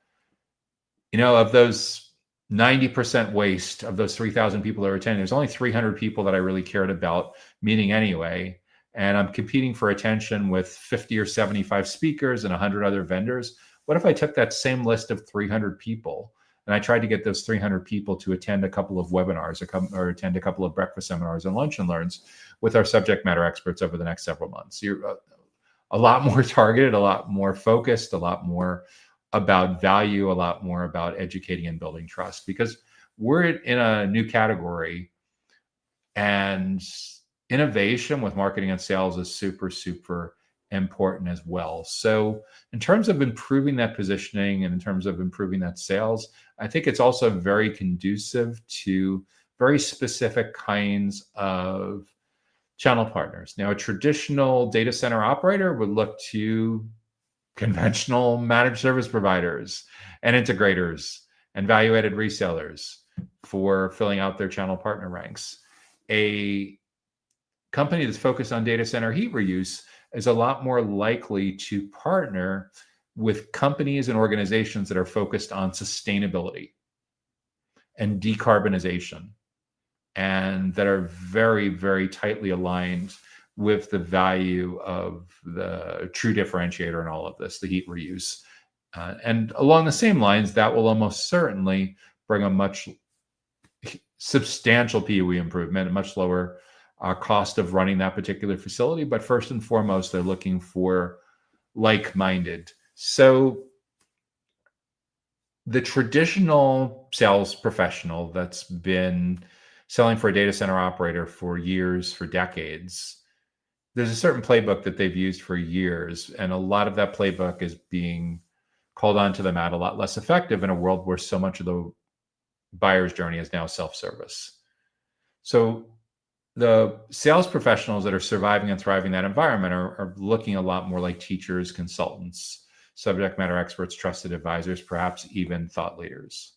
you know, of those 90% waste, of those 3,000 people that are attending, there's only 300 people that I really cared about meeting anyway. And I'm competing for attention with 50 or 75 speakers and 100 other vendors. What if I took that same list of 300 people and I tried to get those 300 people to attend a couple of webinars or attend a couple of breakfast seminars and lunch and learns with our subject matter experts over the next several months? You're a lot more targeted, a lot more focused, a lot more about value, a lot more about educating and building trust, because we're in a new category, and innovation with marketing and sales is super, super important as well. So in terms of improving that positioning and in terms of improving that sales, I think it's also very conducive to very specific kinds of channel partners. Now, a traditional data center operator would look to conventional managed service providers and integrators and value-added resellers for filling out their channel partner ranks. A company that's focused on data center heat reuse is a lot more likely to partner with companies and organizations that are focused on sustainability and decarbonization, and that are very, very tightly aligned with the value of the true differentiator in all of this, the heat reuse. And along the same lines, that will almost certainly bring a much substantial PUE improvement, a much lower cost of running that particular facility. But first and foremost, they're looking for like-minded. So the traditional sales professional that's been selling for a data center operator for years, for decades, there's a certain playbook that they've used for years, and a lot of that playbook is being called onto them out a lot less effective in a world where so much of the buyer's journey is now self-service. So the sales professionals that are surviving and thriving in that environment are looking a lot more like teachers, consultants, subject matter experts, trusted advisors, perhaps even thought leaders.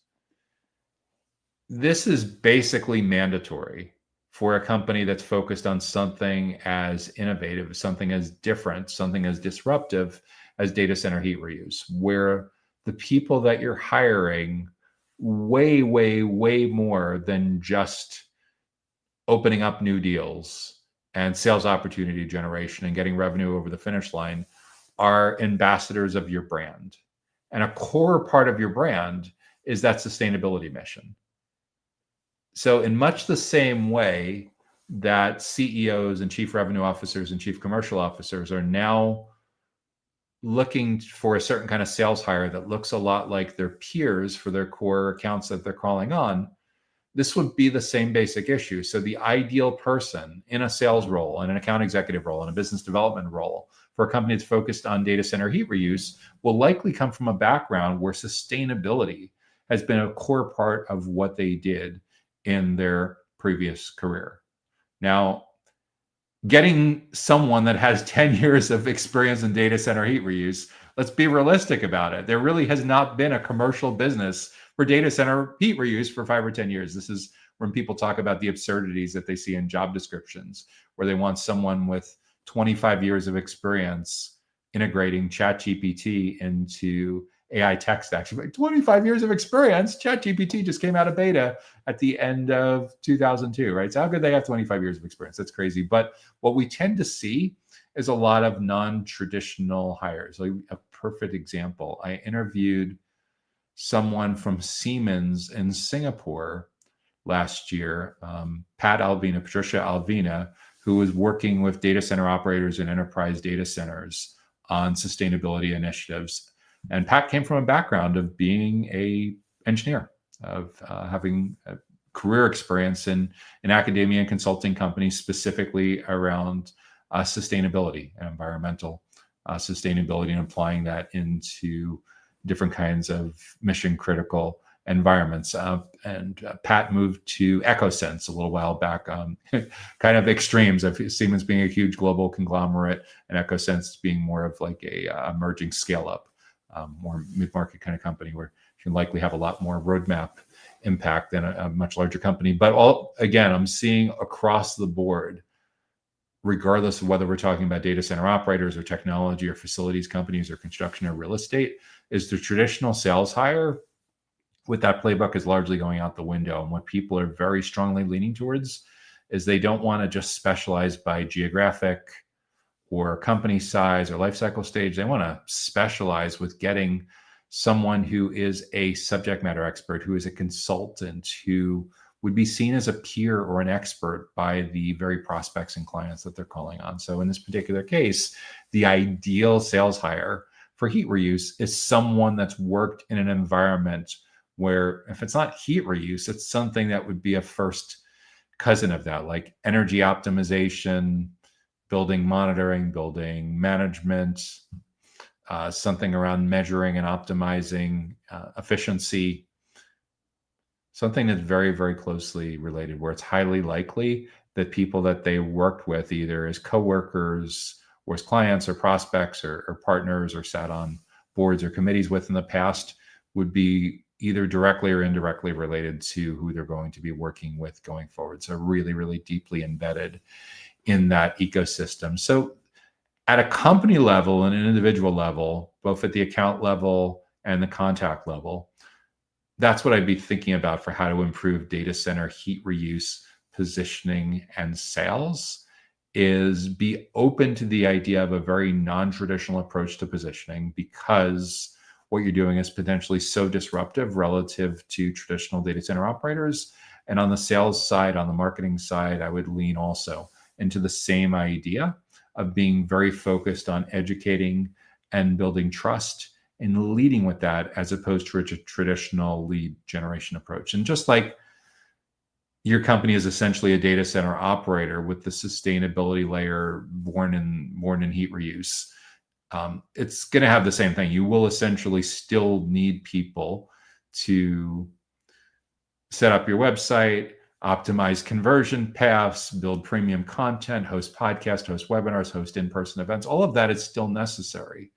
This is basically mandatory for a company that's focused on something as innovative, something as different, something as disruptive as data center heat reuse, where the people that you're hiring way, way, way more than just opening up new deals and sales opportunity generation and getting revenue over the finish line are ambassadors of your brand. And a core part of your brand is that sustainability mission. So in much the same way that CEOs and chief revenue officers and chief commercial officers are now looking for a certain kind of sales hire that looks a lot like their peers for their core accounts that they're calling on, this would be the same basic issue. So the ideal person in a sales role, in an account executive role, in a business development role for a company that's focused on data center heat reuse will likely come from a background where sustainability has been a core part of what they did in their previous career. Now, getting someone that has 10 years of experience in data center heat reuse, let's be realistic about it. There really has not been a commercial business for data center heat reuse for 5 or 10 years. This is when people talk about the absurdities that they see in job descriptions, where they want someone with 25 years of experience integrating ChatGPT into AI tech stacks. 25 years of experience. ChatGPT just came out of beta at the end of 2002, right? So how could they have 25 years of experience? That's crazy. But what we tend to see is a lot of non-traditional hires. Like a perfect example, I interviewed someone from Siemens in Singapore last year, Patricia Alvina, who was working with data center operators and enterprise data centers on sustainability initiatives. And Pat came from a background of being an engineer, of having a career experience in academia and consulting companies, specifically around sustainability and environmental sustainability, and applying that into different kinds of mission critical environments. And Pat moved to Ecosense a little while back, kind of extremes of Siemens being a huge global conglomerate and Ecosense being more of like a emerging scale up, more mid-market kind of company where you can likely have a lot more roadmap impact than a much larger company. But again, I'm seeing across the board, regardless of whether we're talking about data center operators or technology or facilities companies or construction or real estate, is the traditional sales hire with that playbook is largely going out the window. And what people are very strongly leaning towards is they don't want to just specialize by geographic or company size or life cycle stage. They want to specialize with getting someone who is a subject matter expert, who is a consultant, who would be seen as a peer or an expert by the very prospects and clients that they're calling on. So in this particular case, the ideal sales hire for heat reuse is someone that's worked in an environment where, if it's not heat reuse, it's something that would be a first cousin of that, like energy optimization, building monitoring, building management, something around measuring and optimizing efficiency, something that's very, very closely related, where it's highly likely that people that they worked with, either as coworkers or as clients or prospects or partners or sat on boards or committees with in the past, would be either directly or indirectly related to who they're going to be working with going forward. So really, really deeply embedded in that ecosystem. So at a company level and an individual level, both at the account level and the contact level, that's what I'd be thinking about for how to improve data center heat reuse positioning and sales. is be open to the idea of a very non-traditional approach to positioning, because what you're doing is potentially so disruptive relative to traditional data center operators. And on the sales side, on the marketing side, I would lean also into the same idea of being very focused on educating and building trust and leading with that, as opposed to a traditional lead generation approach. And just like your company is essentially a data center operator with the sustainability layer born in heat reuse, it's going to have the same thing. You will essentially still need people to set up your website, optimize conversion paths, build premium content, host podcasts, host webinars, host in-person events. All of that is still necessary.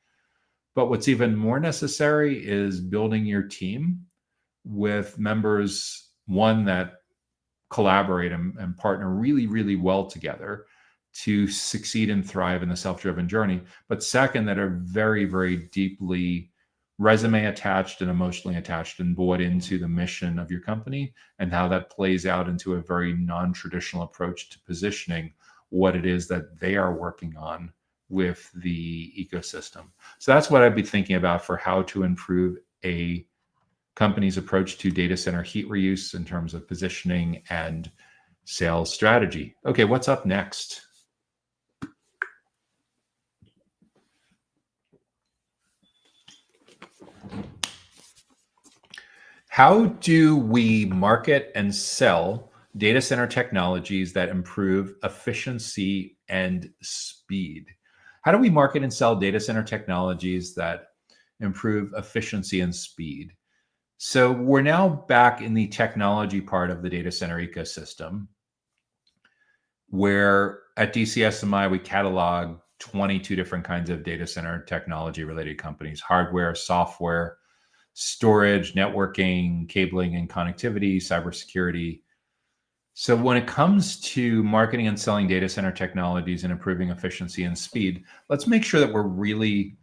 But what's even more necessary is building your team with members, one, that collaborate and partner really, really well together to succeed and thrive in the self-driven journey. But second, that are very, very deeply resume attached and emotionally attached and bought into the mission of your company, and how that plays out into a very non-traditional approach to positioning what it is that they are working on with the ecosystem. So that's what I'd be thinking about for how to improve a company's approach to data center heat reuse in terms of positioning and sales strategy. Okay, what's up next? How do we market and sell data center technologies that improve efficiency and speed? How do we market and sell data center technologies that improve efficiency and speed? So we're now back in the technology part of the data center ecosystem, where at DCSMI, we catalog 22 different kinds of data center technology related companies: hardware, software, storage, networking, cabling and connectivity, cybersecurity. So when it comes to marketing and selling data center technologies and improving efficiency and speed, let's make sure that we're really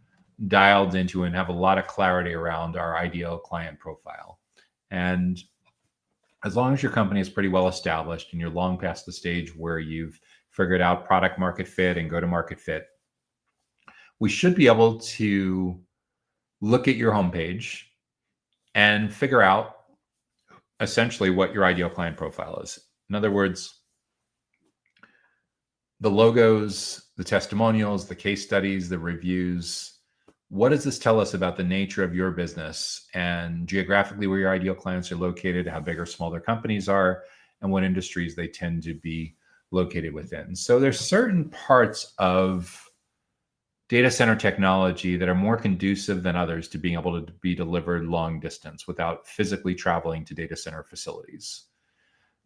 dialed into and have a lot of clarity around our ideal client profile. And as long as your company is pretty well established and you're long past the stage where you've figured out product market fit and go to market fit, we should be able to look at your homepage and figure out essentially what your ideal client profile is. In other words, the logos, the testimonials, the case studies, the reviews. What does this tell us about the nature of your business and geographically where your ideal clients are located, how big or small their companies are, and what industries they tend to be located within? So there's certain parts of data center technology that are more conducive than others to being able to be delivered long distance without physically traveling to data center facilities.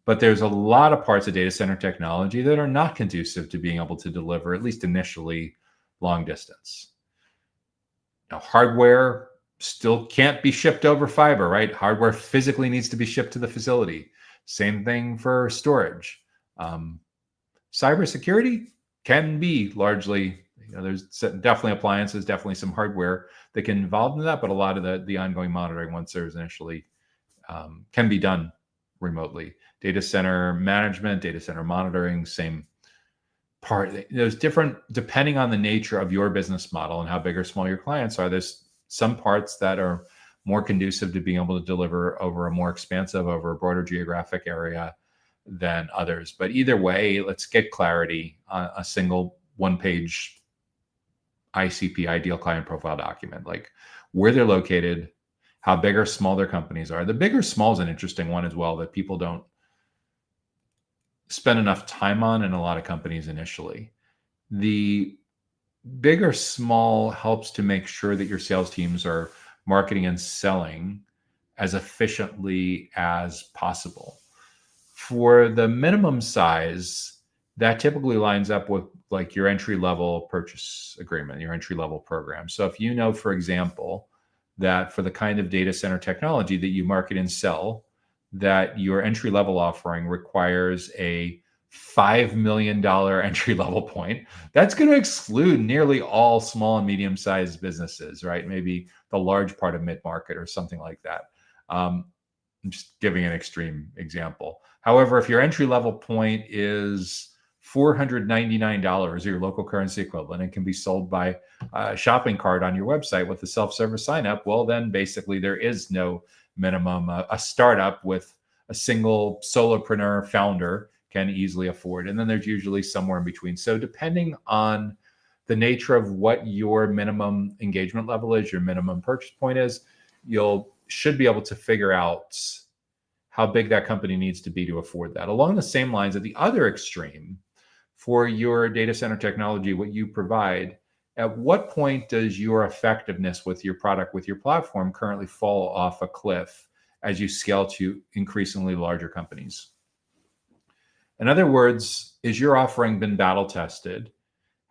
But there's a lot of parts of data center technology that are not conducive to being able to deliver, at least initially, long distance. Now, hardware still can't be shipped over fiber, right? Hardware physically needs to be shipped to the facility. Same thing for storage. Cybersecurity can be largely, there's definitely appliances, definitely some hardware that can involve in that, but a lot of the ongoing monitoring, once there's initially, can be done remotely. Data center management, data center monitoring, same part. There's different, depending on the nature of your business model and how big or small your clients are, there's some parts that are more conducive to being able to deliver over a broader geographic area than others. But either way, let's get clarity on a single one-page ICP, ideal client profile document, like where they're located, how big or small their companies are. The big or small is an interesting one as well that people don't spend enough time on in a lot of companies initially. The big or small helps to make sure that your sales teams are marketing and selling as efficiently as possible. For the minimum size, that typically lines up with like your entry-level purchase agreement, your entry-level program. So if you know, for example, that for the kind of data center technology that you market and sell, that your entry-level offering requires a $5 million entry-level point, that's going to exclude nearly all small and medium-sized businesses, right? Maybe the large part of mid-market or something like that. I'm just giving an extreme example. However, if your entry-level point is $499, your local currency equivalent, and can be sold by a shopping cart on your website with a self-service sign up, well, then basically there is no minimum. A startup with a single solopreneur founder can easily afford. And then there's usually somewhere in between. So depending on the nature of what your minimum engagement level is, your minimum purchase point is, should be able to figure out how big that company needs to be to afford that. Along the same lines, at the other extreme, for your data center technology, what you provide, at what point does your effectiveness with your product, with your platform currently fall off a cliff as you scale to increasingly larger companies? In other words, is your offering been battle tested?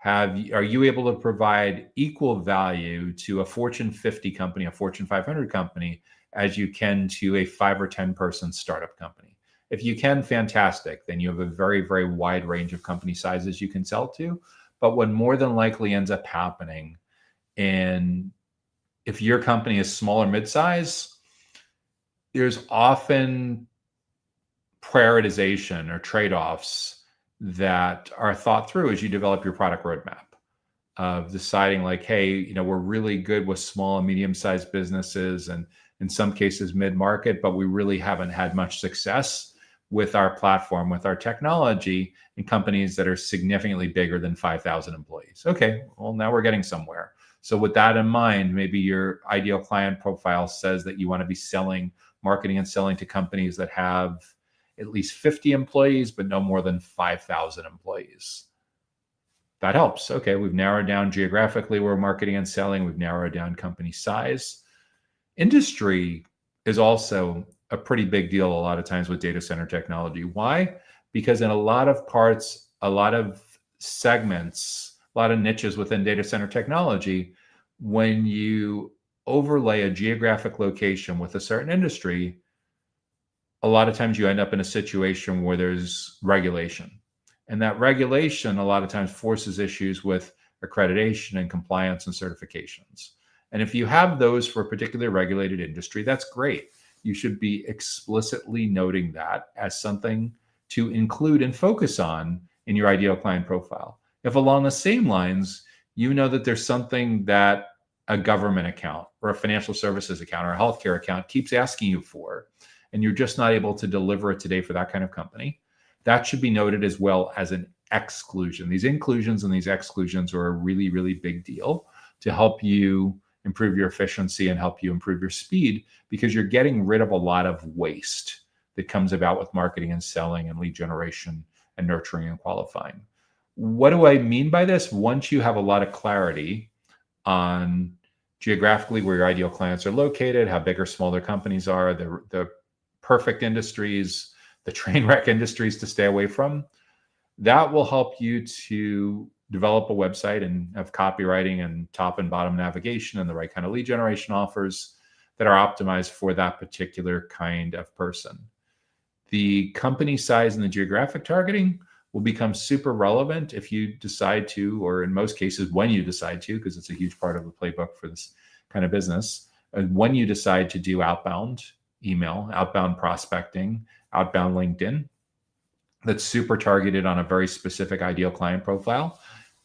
Are you able to provide equal value to a Fortune 50 company, a Fortune 500 company, as you can to a 5 or 10 person startup company? If you can, fantastic. Then you have a very, very wide range of company sizes you can sell to. But what more than likely ends up happening, and if your company is small or mid-size, there's often prioritization or trade-offs that are thought through as you develop your product roadmap, of deciding like, hey, we're really good with small and medium-sized businesses, and in some cases mid-market, but we really haven't had much success with our platform, with our technology, in companies that are significantly bigger than 5,000 employees. Okay, well, now we're getting somewhere. So with that in mind, maybe your ideal client profile says that you want to be marketing and selling to companies that have at least 50 employees, but no more than 5,000 employees. That helps. Okay, we've narrowed down geographically where marketing and selling. We've narrowed down company size. Industry is also a pretty big deal a lot of times with data center technology. Why? Because in a lot of parts, a lot of segments, a lot of niches within data center technology, when you overlay a geographic location with a certain industry, a lot of times you end up in a situation where there's regulation. And that regulation a lot of times forces issues with accreditation and compliance and certifications. And if you have those for a particularly regulated industry, that's great. You should be explicitly noting that as something to include and focus on in your ideal client profile. If along the same lines, you know that there's something that a government account or a financial services account or a healthcare account keeps asking you for, and you're just not able to deliver it today for that kind of company, that should be noted as well as an exclusion. These inclusions and these exclusions are a really, really big deal to help you improve your efficiency and help you improve your speed, because you're getting rid of a lot of waste that comes about with marketing and selling and lead generation and nurturing and qualifying. What do I mean by this? Once you have a lot of clarity on geographically where your ideal clients are located, how big or small their companies are, the perfect industries, the train wreck industries to stay away from, that will help you to develop a website and have copywriting and top and bottom navigation and the right kind of lead generation offers that are optimized for that particular kind of person. The company size and the geographic targeting will become super relevant if you decide to, or in most cases, when you decide to, because it's a huge part of the playbook for this kind of business. And when you decide to do outbound email, outbound prospecting, outbound LinkedIn, that's super targeted on a very specific ideal client profile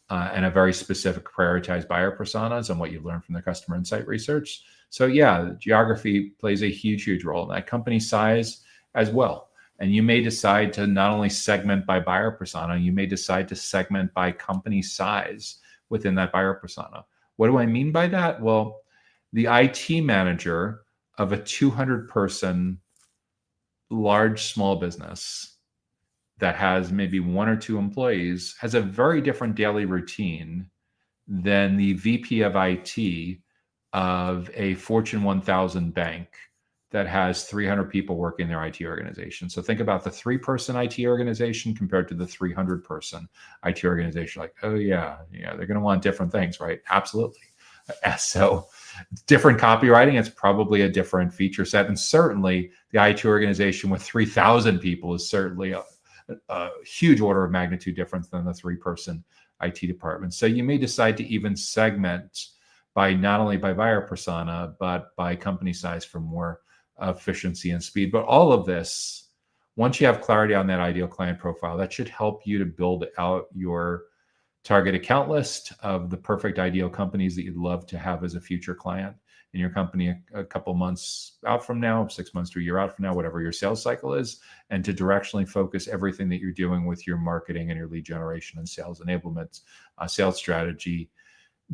and a very specific prioritized buyer personas and what you've learned from the customer insight research. So yeah, geography plays a huge, huge role in that. Company size as well. And you may decide to not only segment by buyer persona, you may decide to segment by company size within that buyer persona. What do I mean by that? Well, the IT manager of a 200-person large small business that has maybe 1 or 2 employees has a very different daily routine than the VP of IT of a Fortune 1000 bank that has 300 people working in their IT organization. So think about the 3-person IT organization compared to the 300-person IT organization. Like, oh yeah, they're going to want different things, right? Absolutely. So different copywriting, it's probably a different feature set. And certainly the IT organization with 3,000 people is certainly a huge order of magnitude difference than the 3-person IT department. So you may decide to even segment by not only by buyer persona, but by company size for more efficiency and speed. But all of this Once you have clarity on that ideal client profile, that should help you to build out your target account list of the perfect ideal companies that you'd love to have as a future client in your company a couple months out from now, 6 months to a year out from now, whatever your sales cycle is, and to directionally focus everything that you're doing with your marketing and your lead generation and sales enablement, sales strategy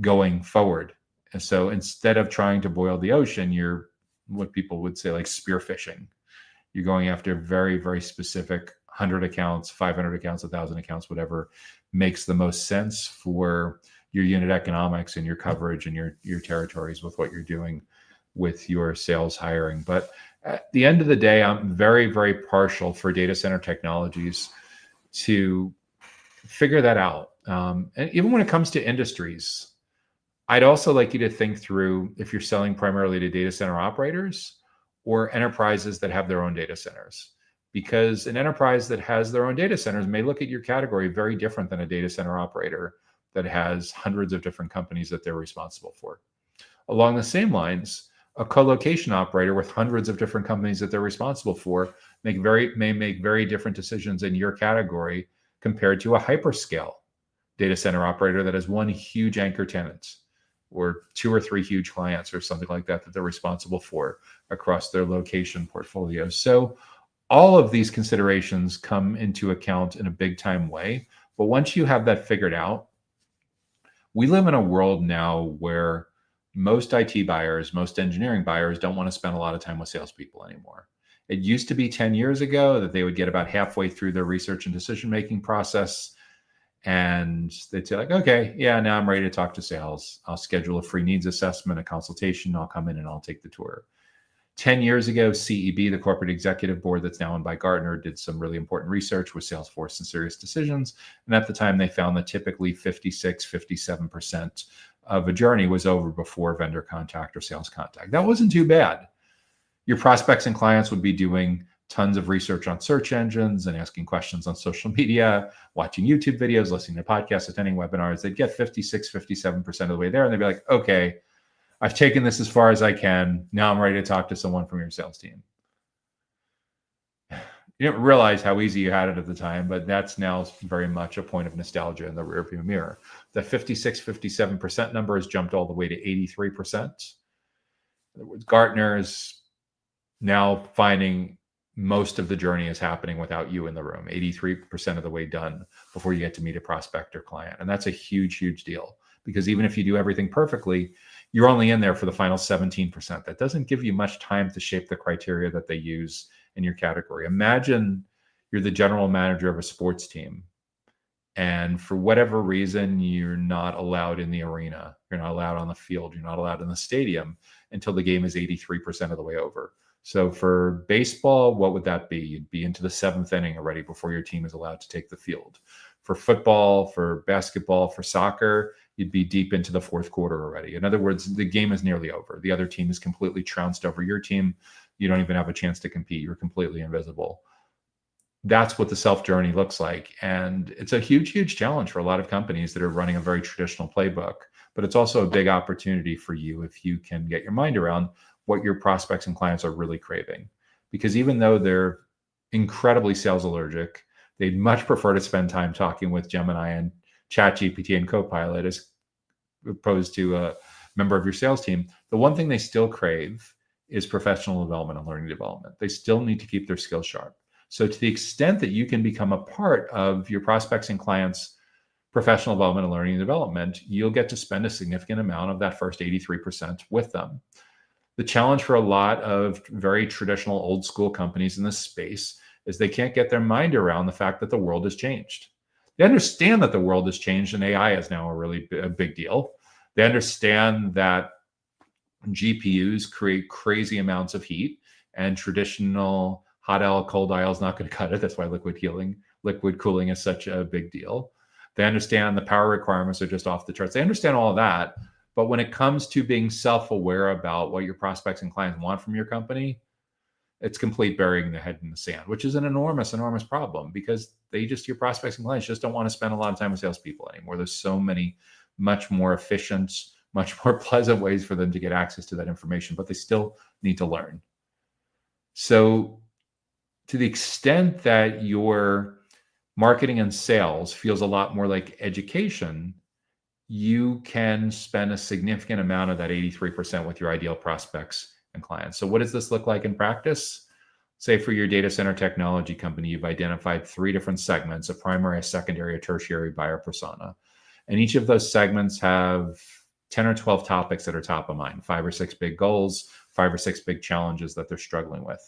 going forward. And so instead of trying to boil the ocean, you're what people would say like spearfishing. You're going after very, very specific 100 accounts, 500 accounts, 1,000 accounts, whatever makes the most sense for your unit economics and your coverage and your territories with what you're doing with your sales hiring. But at the end of the day, I'm very, very partial for data center technologies to figure that out. And even when it comes to industries, I'd also like you to think through if you're selling primarily to data center operators or enterprises that have their own data centers. Because an enterprise that has their own data centers may look at your category very different than a data center operator that has hundreds of different companies that they're responsible for. Along the same lines, a co-location operator with hundreds of different companies that they're responsible for may make very different decisions in your category compared to a hyperscale data center operator that has one huge anchor tenant or 2 or 3 huge clients or something like that they're responsible for across their location portfolio. So all of these considerations come into account in a big time way. But once you have that figured out, we live in a world now where most IT buyers, most engineering buyers don't want to spend a lot of time with salespeople anymore. It used to be 10 years ago that they would get about halfway through their research and decision-making process and they'd say like, okay, yeah, now I'm ready to talk to sales. I'll schedule a free needs assessment, a consultation. I'll come in and I'll take the tour. 10 years ago, CEB, the corporate executive board that's now owned by Gartner, did some really important research with Salesforce and SiriusDecisions. And at the time, they found that typically 56, 57% of a journey was over before vendor contact or sales contact. That wasn't too bad. Your prospects and clients would be doing tons of research on search engines and asking questions on social media, watching YouTube videos, listening to podcasts, attending webinars. They'd get 56, 57% of the way there. And they'd be like, okay, I've taken this as far as I can. Now I'm ready to talk to someone from your sales team. You didn't realize how easy you had it at the time, but that's now very much a point of nostalgia in the rearview mirror. The 56, 57% number has jumped all the way to 83%. Gartner is now finding most of the journey is happening without you in the room, 83% of the way done before you get to meet a prospect or client. And that's a huge, huge deal because even if you do everything perfectly, you're only in there for the final 17%. That doesn't give you much time to shape the criteria that they use in your category. Imagine you're the general manager of a sports team and for whatever reason, you're not allowed in the arena. You're not allowed on the field. You're not allowed in the stadium until the game is 83% of the way over. So for baseball, what would that be? You'd be into the 7th inning already before your team is allowed to take the field. For football, for basketball, for soccer, you'd be deep into the 4th quarter already. In other words, the game is nearly over. The other team is completely trounced over your team. You don't even have a chance to compete. You're completely invisible. That's what the self journey looks like. And it's a huge, huge challenge for a lot of companies that are running a very traditional playbook. But it's also a big opportunity for you if you can get your mind around what your prospects and clients are really craving. Because even though they're incredibly sales allergic, they'd much prefer to spend time talking with Gemini and ChatGPT and Copilot as opposed to a member of your sales team. The one thing they still crave is professional development and learning development. They still need to keep their skills sharp. So to the extent that you can become a part of your prospects and clients' professional development and learning and development, you'll get to spend a significant amount of that first 83% with them. The challenge for a lot of very traditional old school companies in this space is they can't get their mind around the fact that the world has changed. They understand that the world has changed and AI is now a big deal. They understand that GPUs create crazy amounts of heat and traditional hot L, cold IL is not going to cut it. That's why liquid cooling is such a big deal. They understand the power requirements are just off the charts. They understand all of that. But when it comes to being self-aware about what your prospects and clients want from your company, it's complete burying the head in the sand, which is an enormous, enormous problem because your prospects and clients just don't want to spend a lot of time with salespeople anymore. There's so many much more efficient, much more pleasant ways for them to get access to that information, but they still need to learn. So To the extent that your marketing and sales feels a lot more like education, you can spend a significant amount of that 83% with your ideal prospects and clients. So what does this look like in practice? Say for your data center technology company, you've identified 3 different segments: a primary, a secondary, a tertiary buyer persona. And each of those segments have 10 or 12 topics that are top of mind, 5 or 6 big goals, 5 or 6 big challenges that they're struggling with.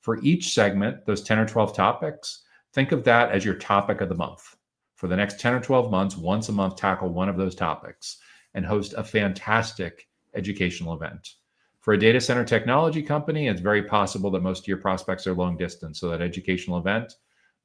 For each segment, those 10 or 12 topics, think of that as your topic of the month. For the next 10 or 12 months, once a month, tackle one of those topics and host a fantastic educational event. For a data center technology company, it's very possible that most of your prospects are long distance. So that educational event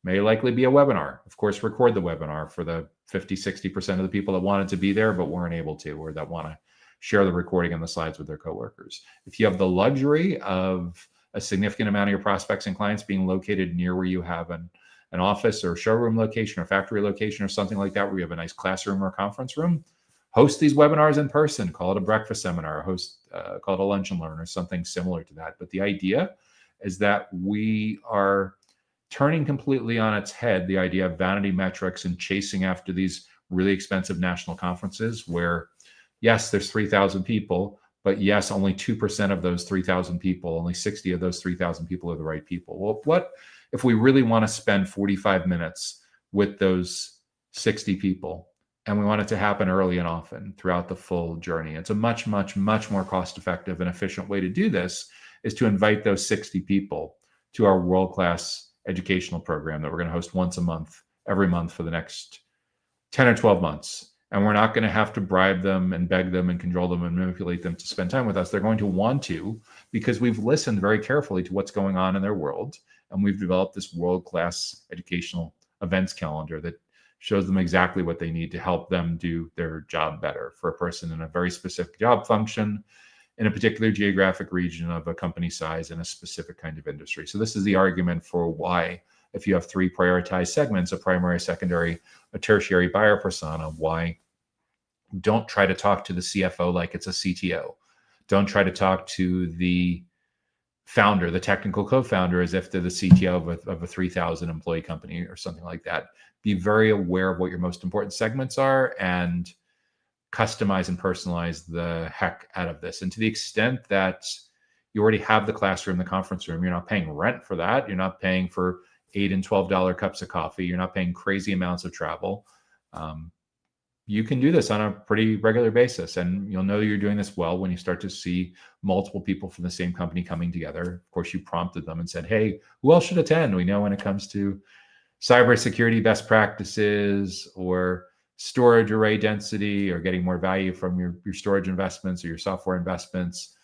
may likely be a webinar. Of course, record the webinar for the 50, 60% of the people that wanted to be there but weren't able to, or that want to share the recording and the slides with their coworkers. If you have the luxury of a significant amount of your prospects and clients being located near where you have an office or showroom location or factory location or something like that, where you have a nice classroom or conference room, host these webinars in person. Call it a breakfast seminar, call it a lunch and learn or something similar to that. But the idea is that we are turning completely on its head the idea of vanity metrics and chasing after these really expensive national conferences where, yes, there's 3,000 people, but yes, only 2% of those 3,000 people, only 60 of those 3,000 people are the right people. Well, what if we really want to spend 45 minutes with those 60 people and we want it to happen early and often throughout the full journey? It's a much, much, much more cost-effective and efficient way to do this is to invite those 60 people to our world-class educational program that we're going to host once a month, every month for the next 10 or 12 months. And we're not going to have to bribe them and beg them and control them and manipulate them to spend time with us. They're going to want to, because we've listened very carefully to what's going on in their world. And we've developed this world-class educational events calendar that shows them exactly what they need to help them do their job better for a person in a very specific job function, in a particular geographic region of a company size in a specific kind of industry. So this is the argument for why, if you have 3 prioritized segments, a primary, secondary, a tertiary buyer persona, why don't try to talk to the CFO like it's a CTO. Don't try to talk to the founder, the technical co-founder, as if they're the CTO of a 3,000 employee company or something like that. Be very aware of what your most important segments are and customize and personalize the heck out of this. And to the extent that you already have the classroom, the conference room, you're not paying rent for that. You're not paying for $8 and $12 cups of coffee. You're not paying crazy amounts of travel. You can do this on a pretty regular basis, and you'll know you're doing this well when you start to see multiple people from the same company coming together. Of course, you prompted them and said, hey, who else should attend? We know when it comes to cybersecurity best practices or storage array density or getting more value from your storage investments or your software investments,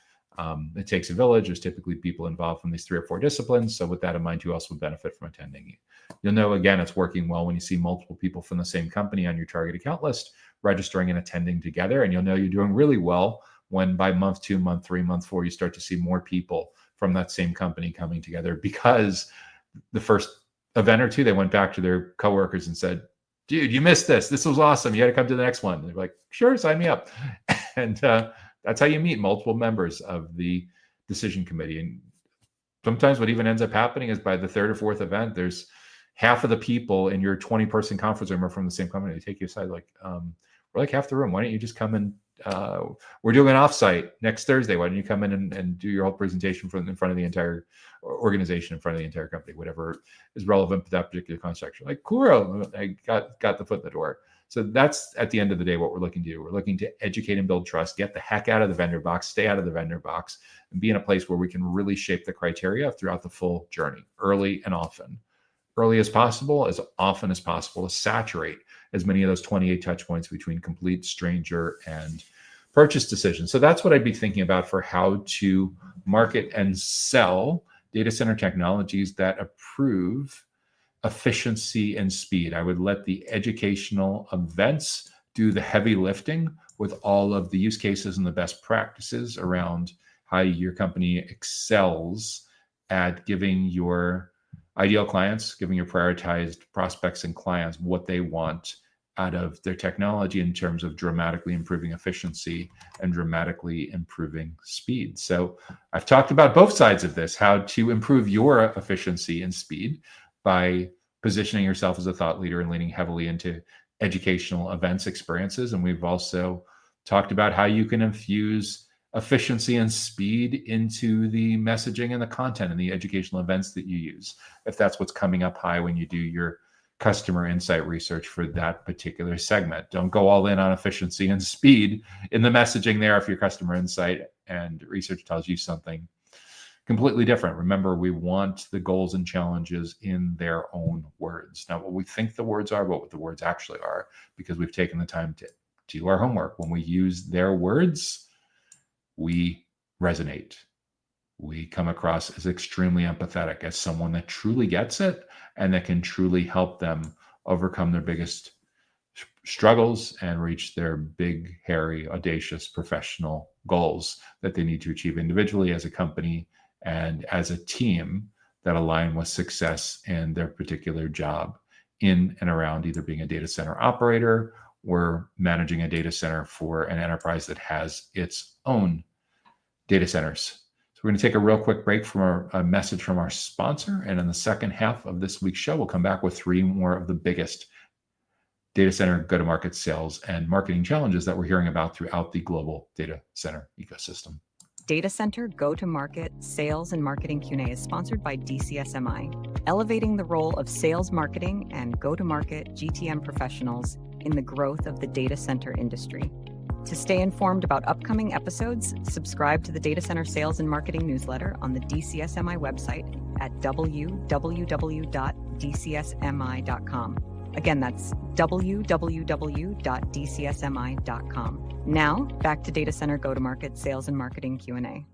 it takes a village. There's typically people involved from these 3 or 4 disciplines. So with that in mind, who else would benefit from attending? You'll know, again, it's working well when you see multiple people from the same company on your target account list registering and attending together. And you'll know you're doing really well when by month 2, month 3, month 4, you start to see more people from that same company coming together, because the first event or 2, they went back to their coworkers and said, dude, you missed this. This was awesome. You got to come to the next one. And they're like, sure, sign me up. And that's how you meet multiple members of the decision committee. And sometimes what even ends up happening is by the 3rd or 4th event, there's half of the people in your 20-person conference room are from the same company. They take you aside like, we're like half the room. Why don't you just come in? We're doing an offsite next Thursday. Why don't you come in and do your whole presentation in front of the entire organization, in front of the entire company, whatever is relevant to that particular construction. Like, cool, I got the foot in the door. So that's, at the end of the day, what we're looking to do. We're looking to educate and build trust, get the heck out of the vendor box, stay out of the vendor box, and be in a place where we can really shape the criteria throughout the full journey, early and often. Early as possible, as often as possible, to saturate as many of those 28 touch points between complete stranger and purchase decisions. So that's what I'd be thinking about for how to market and sell data center technologies that improve efficiency and speed. I would let the educational events do the heavy lifting with all of the use cases and the best practices around how your company excels at giving your ideal clients, giving your prioritized prospects and clients what they want out of their technology in terms of dramatically improving efficiency and dramatically improving speed. So I've talked about both sides of this, how to improve your efficiency and speed by positioning yourself as a thought leader and leaning heavily into educational events experiences. And we've also talked about how you can infuse efficiency and speed into the messaging and the content and the educational events that you use, if that's what's coming up high when you do your customer insight research for that particular segment. Don't go all in on efficiency and speed in the messaging there if your customer insight and research tells you something completely different. Remember, we want the goals and challenges in their own words, not what we think the words are, but what the words actually are, because we've taken the time to do our homework. When we use their words, we resonate. We come across as extremely empathetic, as someone that truly gets it and that can truly help them overcome their biggest struggles and reach their big, hairy, audacious professional goals that they need to achieve individually, as a company, and as a team that align with success in their particular job in and around either being a data center operator or managing a data center for an enterprise that has its own data centers. So we're going to take a real quick break from a message from our sponsor. And in the second half of this week's show, we'll come back with 3 more of the biggest data center go-to-market sales and marketing challenges that we're hearing about throughout the global data center ecosystem. Data Center Go-to-Market Sales and Marketing Q&A is sponsored by DCSMI, elevating the role of sales, marketing, and go-to-market GTM professionals in the growth of the data center industry. To stay informed about upcoming episodes, subscribe to the Data Center Sales and Marketing newsletter on the DCSMI website at www.dcsmi.com. Again, that's www.dcsmi.com. Now, back to Data Center Go-to-Market Sales and Marketing Q&A.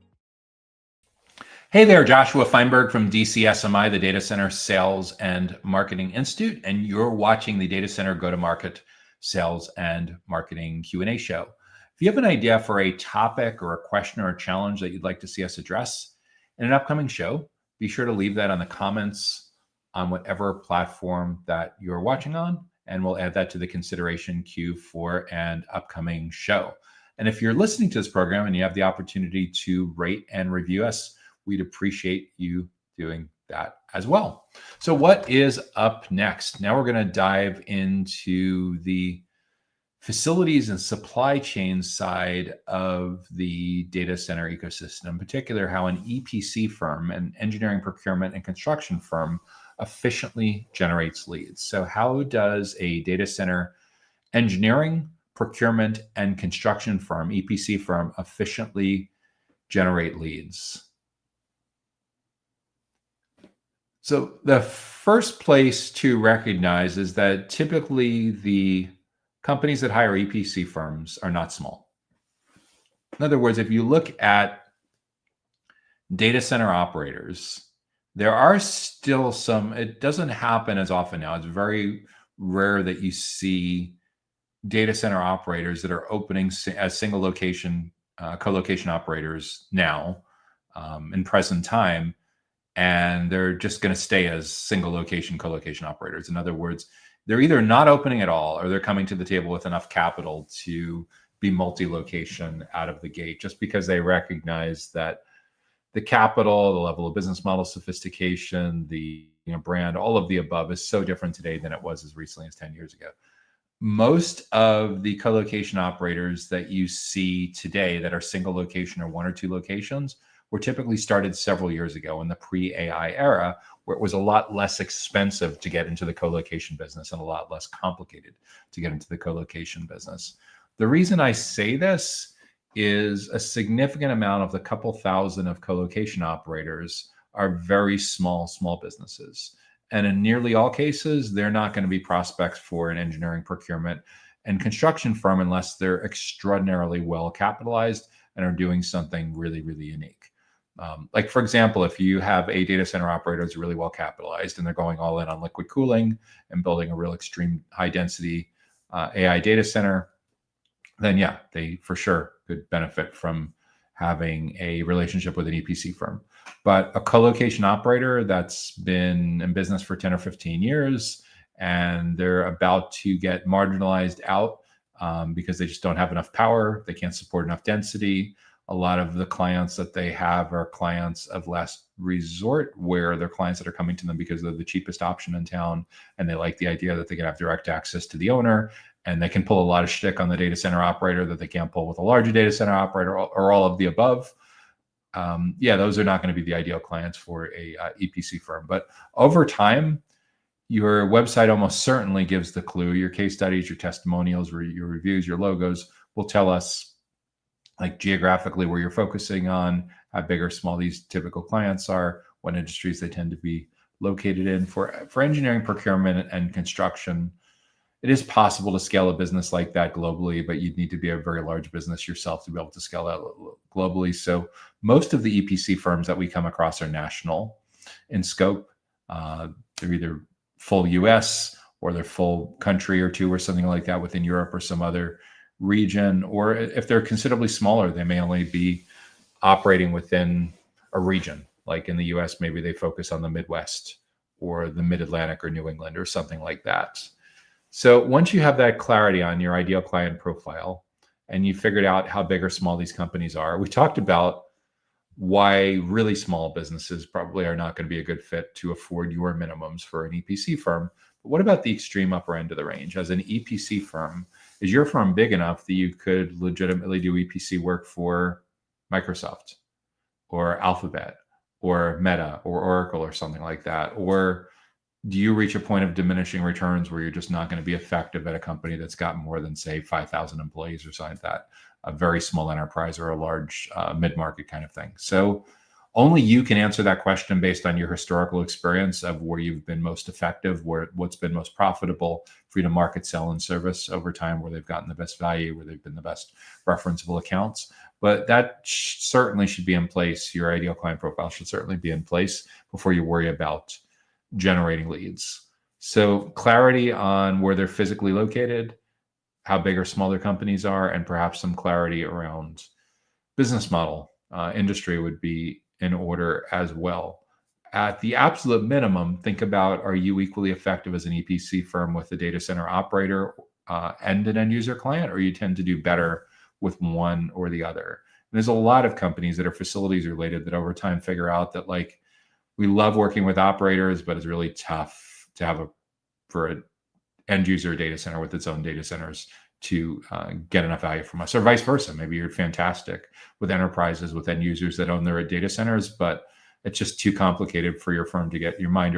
Hey there, Joshua Feinberg from DCSMI, the Data Center Sales and Marketing Institute, and you're watching the Data Center Go-to-Market Sales and Marketing Q&A show. If you have an idea for a topic or a question or a challenge that you'd like to see us address in an upcoming show, be sure to leave that on the comments on whatever platform that you're watching on, and we'll add that to the consideration queue for an upcoming show. And if you're listening to this program and you have the opportunity to rate and review us, we'd appreciate you doing that as well. So what is up next? Now we're going to dive into the facilities and supply chain side of the data center ecosystem, in particular, how an EPC firm, an engineering, procurement, and construction firm, efficiently generates leads. So how does a data center engineering, procurement, and construction firm, EPC firm, efficiently generate leads? So the first place to recognize is that typically the companies that hire EPC firms are not small. In other words, if you look at data center operators, there are still some, it doesn't happen as often now. It's very rare that you see data center operators that are opening as single location, co-location operators now in present time, and they're just going to stay as single location, co-location operators. In other words, they're either not opening at all, or they're coming to the table with enough capital to be multi-location out of the gate, just because they recognize that the capital, the level of business model sophistication, the brand, all of the above is so different today than it was as recently as 10 years ago. Most of the co-location operators that you see today that are single location or 1 or 2 locations were typically started several years ago in the pre-AI era, where it was a lot less expensive to get into the co-location business and a lot less complicated to get into the co-location business. The reason I say this is a significant amount of the couple thousand of co-location operators are very small businesses. And in nearly all cases, they're not going to be prospects for an engineering, procurement, and construction firm unless they're extraordinarily well capitalized and are doing something really, really unique. Like, for example, if you have a data center operator that's really well capitalized and they're going all in on liquid cooling and building a real extreme high density AI data center, then yeah, they for sure could benefit from having a relationship with an EPC firm. But a co-location operator that's been in business for 10 or 15 years and they're about to get marginalized out because they just don't have enough power. They can't support enough density. A lot of the clients that they have are clients of last resort, where they're clients that are coming to them because they're the cheapest option in town, and they like the idea that they can have direct access to the owner, and they can pull a lot of shtick on the data center operator that they can't pull with a larger data center operator, or all of the above. Yeah, those are not going to be the ideal clients for a EPC firm. But over time, your website almost certainly gives the clue. Your case studies, your testimonials, your reviews, your logos will tell us, like, geographically where you're focusing on, how big or small these typical clients are, what industries they tend to be located in. For engineering, procurement, and construction, it is possible to scale a business like that globally, but you'd need to be a very large business yourself to be able to scale that globally. So most of the EPC firms that we come across are national in scope. They're either full US, or they're full country or two or something like that within Europe or some other region. Or if they're considerably smaller, they may only be operating within a region. Like in the US, maybe they focus on the Midwest or the Mid-Atlantic or New England or something like that. So once you have that clarity on your ideal client profile, and you figured out how big or small these companies are, we talked about why really small businesses probably are not going to be a good fit to afford your minimums for an EPC firm. But what about the extreme upper end of the range? As an EPC firm, is your firm big enough that you could legitimately do EPC work for Microsoft or Alphabet or Meta or Oracle or something like that? Or do you reach a point of diminishing returns where you're just not going to be effective at a company that's got more than, say, 5,000 employees or something like that, a very small enterprise or a large mid-market kind of thing? So only you can answer that question based on your historical experience of where you've been most effective, what's been most profitable for you to market, sell, and service over time, where they've gotten the best value, where they've been the best referenceable accounts. But that certainly should be in place. Your ideal client profile should certainly be in place before you worry about generating leads. So clarity on where they're physically located, how big or small their companies are, and perhaps some clarity around business model, industry would be in order as well. At the absolute minimum, think about, are you equally effective as an EPC firm with a data center operator and an end user client, or you tend to do better with one or the other? And there's a lot of companies that are facilities related that over time figure out that, like, we love working with operators, but it's really tough to have for an end user data center with its own data centers to get enough value from us, or vice versa. Maybe you're fantastic with enterprises with end users that own their data centers, but it's just too complicated for your firm to get your mind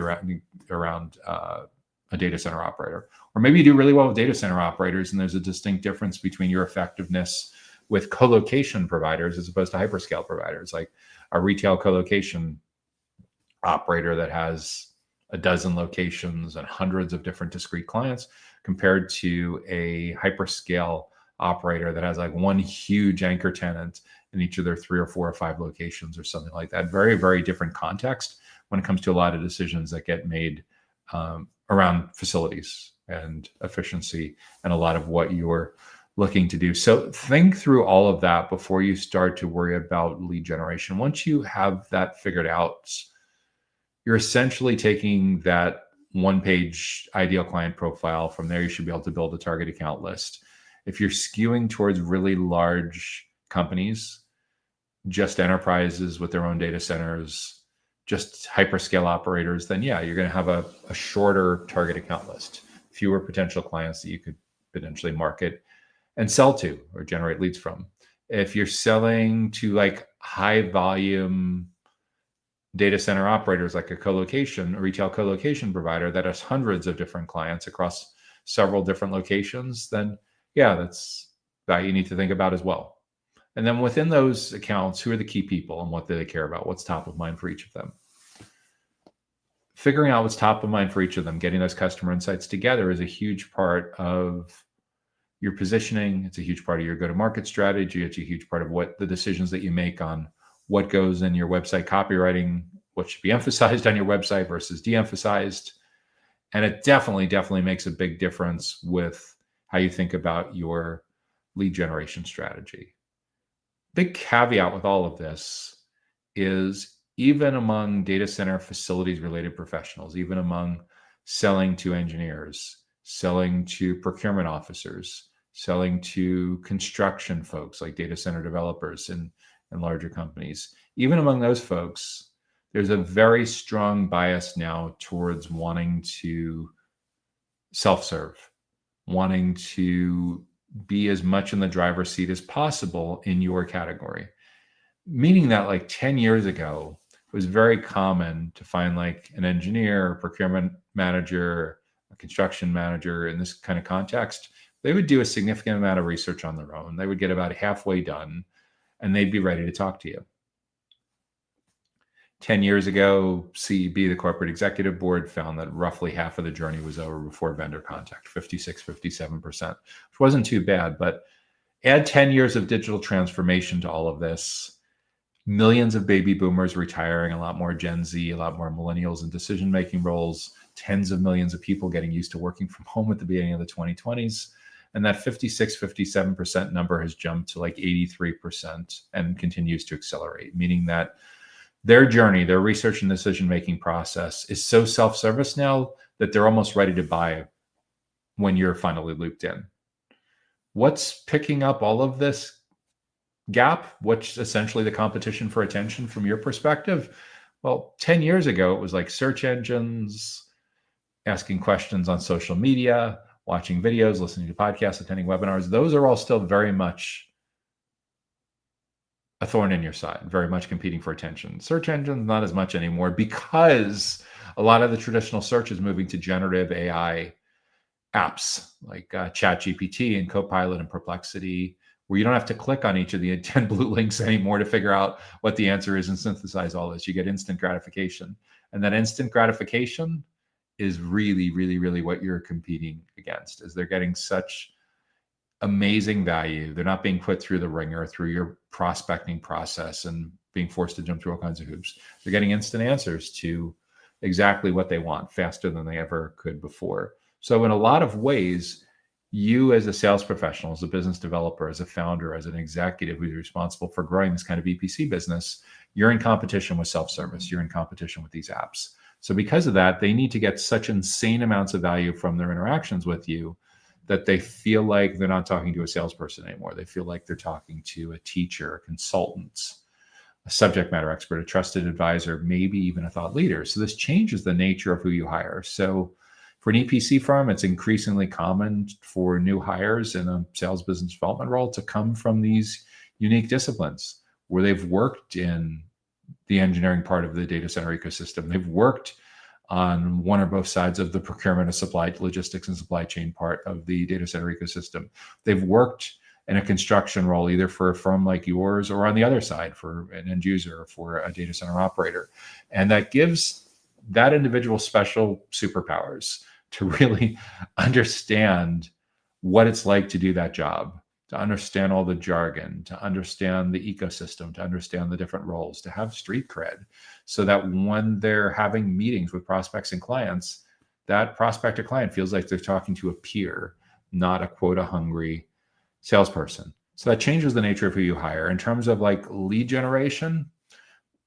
around a data center operator. Or maybe you do really well with data center operators, and there's a distinct difference between your effectiveness with co-location providers as opposed to hyperscale providers, like a retail co-location operator that has a dozen locations and hundreds of different discrete clients, compared to a hyperscale operator that has like one huge anchor tenant in each of their 3 or 4 or 5 locations or something like that. Very, very different context when it comes to a lot of decisions that get made around facilities and efficiency and a lot of what you're looking to do. So think through all of that before you start to worry about lead generation. Once you have that figured out, you're essentially taking that one-page ideal client profile. From there, you should be able to build a target account list. If you're skewing towards really large companies, just enterprises with their own data centers, just hyperscale operators, then yeah, you're going to have a shorter target account list, fewer potential clients that you could potentially market and sell to or generate leads from. If you're selling to like high volume data center operators, like a retail co-location provider that has hundreds of different clients across several different locations, then yeah, that's that you need to think about as well. And then within those accounts, who are the key people and what do they care about? What's top of mind for each of them? Figuring out what's top of mind for each of them, getting those customer insights together, is a huge part of your positioning. It's a huge part of your go-to-market strategy. It's a huge part of what the decisions that you make on what goes in your website copywriting, what should be emphasized on your website versus de-emphasized. And it definitely makes a big difference with how you think about your lead generation strategy. Big caveat with all of this is, even among data center facilities related professionals, even among selling to engineers, selling to procurement officers, selling to construction folks like data center developers and larger companies. Even among those folks, there's a very strong bias now towards wanting to self-serve, wanting to be as much in the driver's seat as possible in your category. Meaning that like 10 years ago, it was very common to find like an engineer, a procurement manager, a construction manager in this kind of context. They would do a significant amount of research on their own. They would get about halfway done and they'd be ready to talk to you. 10 years ago, CEB, the corporate executive board, found that roughly half of the journey was over before vendor contact, 56, 57%, which wasn't too bad. But add 10 years of digital transformation to all of this, millions of baby boomers retiring, a lot more Gen Z, a lot more millennials in decision-making roles, tens of millions of people getting used to working from home at the beginning of the 2020s. And that 56, 57% number has jumped to like 83% and continues to accelerate, meaning that their journey, their research and decision-making process is so self-service now that they're almost ready to buy when you're finally looped in. What's picking up all of this gap? What's essentially the competition for attention from your perspective? Well, 10 years ago, it was like search engines, asking questions on social media, watching videos, listening to podcasts, attending webinars. Those are all still very much a thorn in your side, very much competing for attention. Search engines, not as much anymore because a lot of the traditional search is moving to generative AI apps like ChatGPT and Copilot and Perplexity, where you don't have to click on each of the 10 blue links anymore to figure out what the answer is and synthesize all this. You get instant gratification. And that instant gratification is really, really, really what you're competing against, is they're getting such amazing value. They're not being put through the ringer through your prospecting process and being forced to jump through all kinds of hoops. They're getting instant answers to exactly what they want faster than they ever could before. So in a lot of ways, you as a sales professional, as a business developer, as a founder, as an executive who's responsible for growing this kind of EPC business, you're in competition with self-service. You're in competition with these apps. So because of that, they need to get such insane amounts of value from their interactions with you that they feel like they're not talking to a salesperson anymore. They feel like they're talking to a teacher, a consultant, a subject matter expert, a trusted advisor, maybe even a thought leader. So this changes the nature of who you hire. So for an EPC firm, it's increasingly common for new hires in a sales business development role to come from these unique disciplines where they've worked in the engineering part of the data center ecosystem. They've worked on one or both sides of the procurement of supply logistics and supply chain part of the data center ecosystem. They've worked in a construction role, either for a firm like yours or on the other side for an end user, for a data center operator. And that gives that individual special superpowers to really understand what it's like to do that job, to understand all the jargon, to understand the ecosystem, to understand the different roles, to have street cred, so that when they're having meetings with prospects and clients, that prospect or client feels like they're talking to a peer, not a quota-hungry salesperson. So that changes the nature of who you hire. In terms of like lead generation,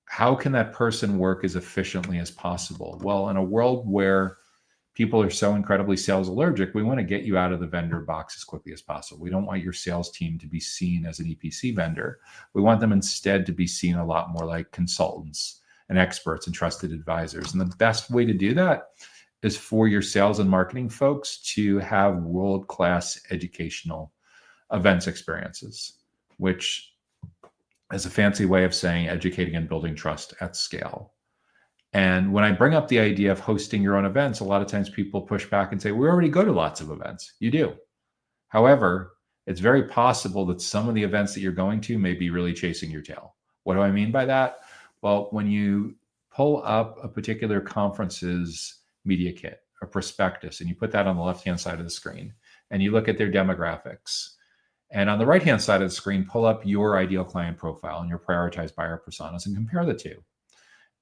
how can that person work as efficiently as possible? Well, in a world where people are so incredibly sales allergic, we want to get you out of the vendor box as quickly as possible. We don't want your sales team to be seen as an EPC vendor. We want them instead to be seen a lot more like consultants and experts and trusted advisors. And the best way to do that is for your sales and marketing folks to have world-class educational events experiences, which is a fancy way of saying educating and building trust at scale. And when I bring up the idea of hosting your own events, a lot of times people push back and say, we already go to lots of events. You do. However, it's very possible that some of the events that you're going to may be really chasing your tail. What do I mean by that? Well, when you pull up a particular conference's media kit or prospectus, and you put that on the left-hand side of the screen, and you look at their demographics, and on the right-hand side of the screen, pull up your ideal client profile and your prioritized buyer personas and compare the two.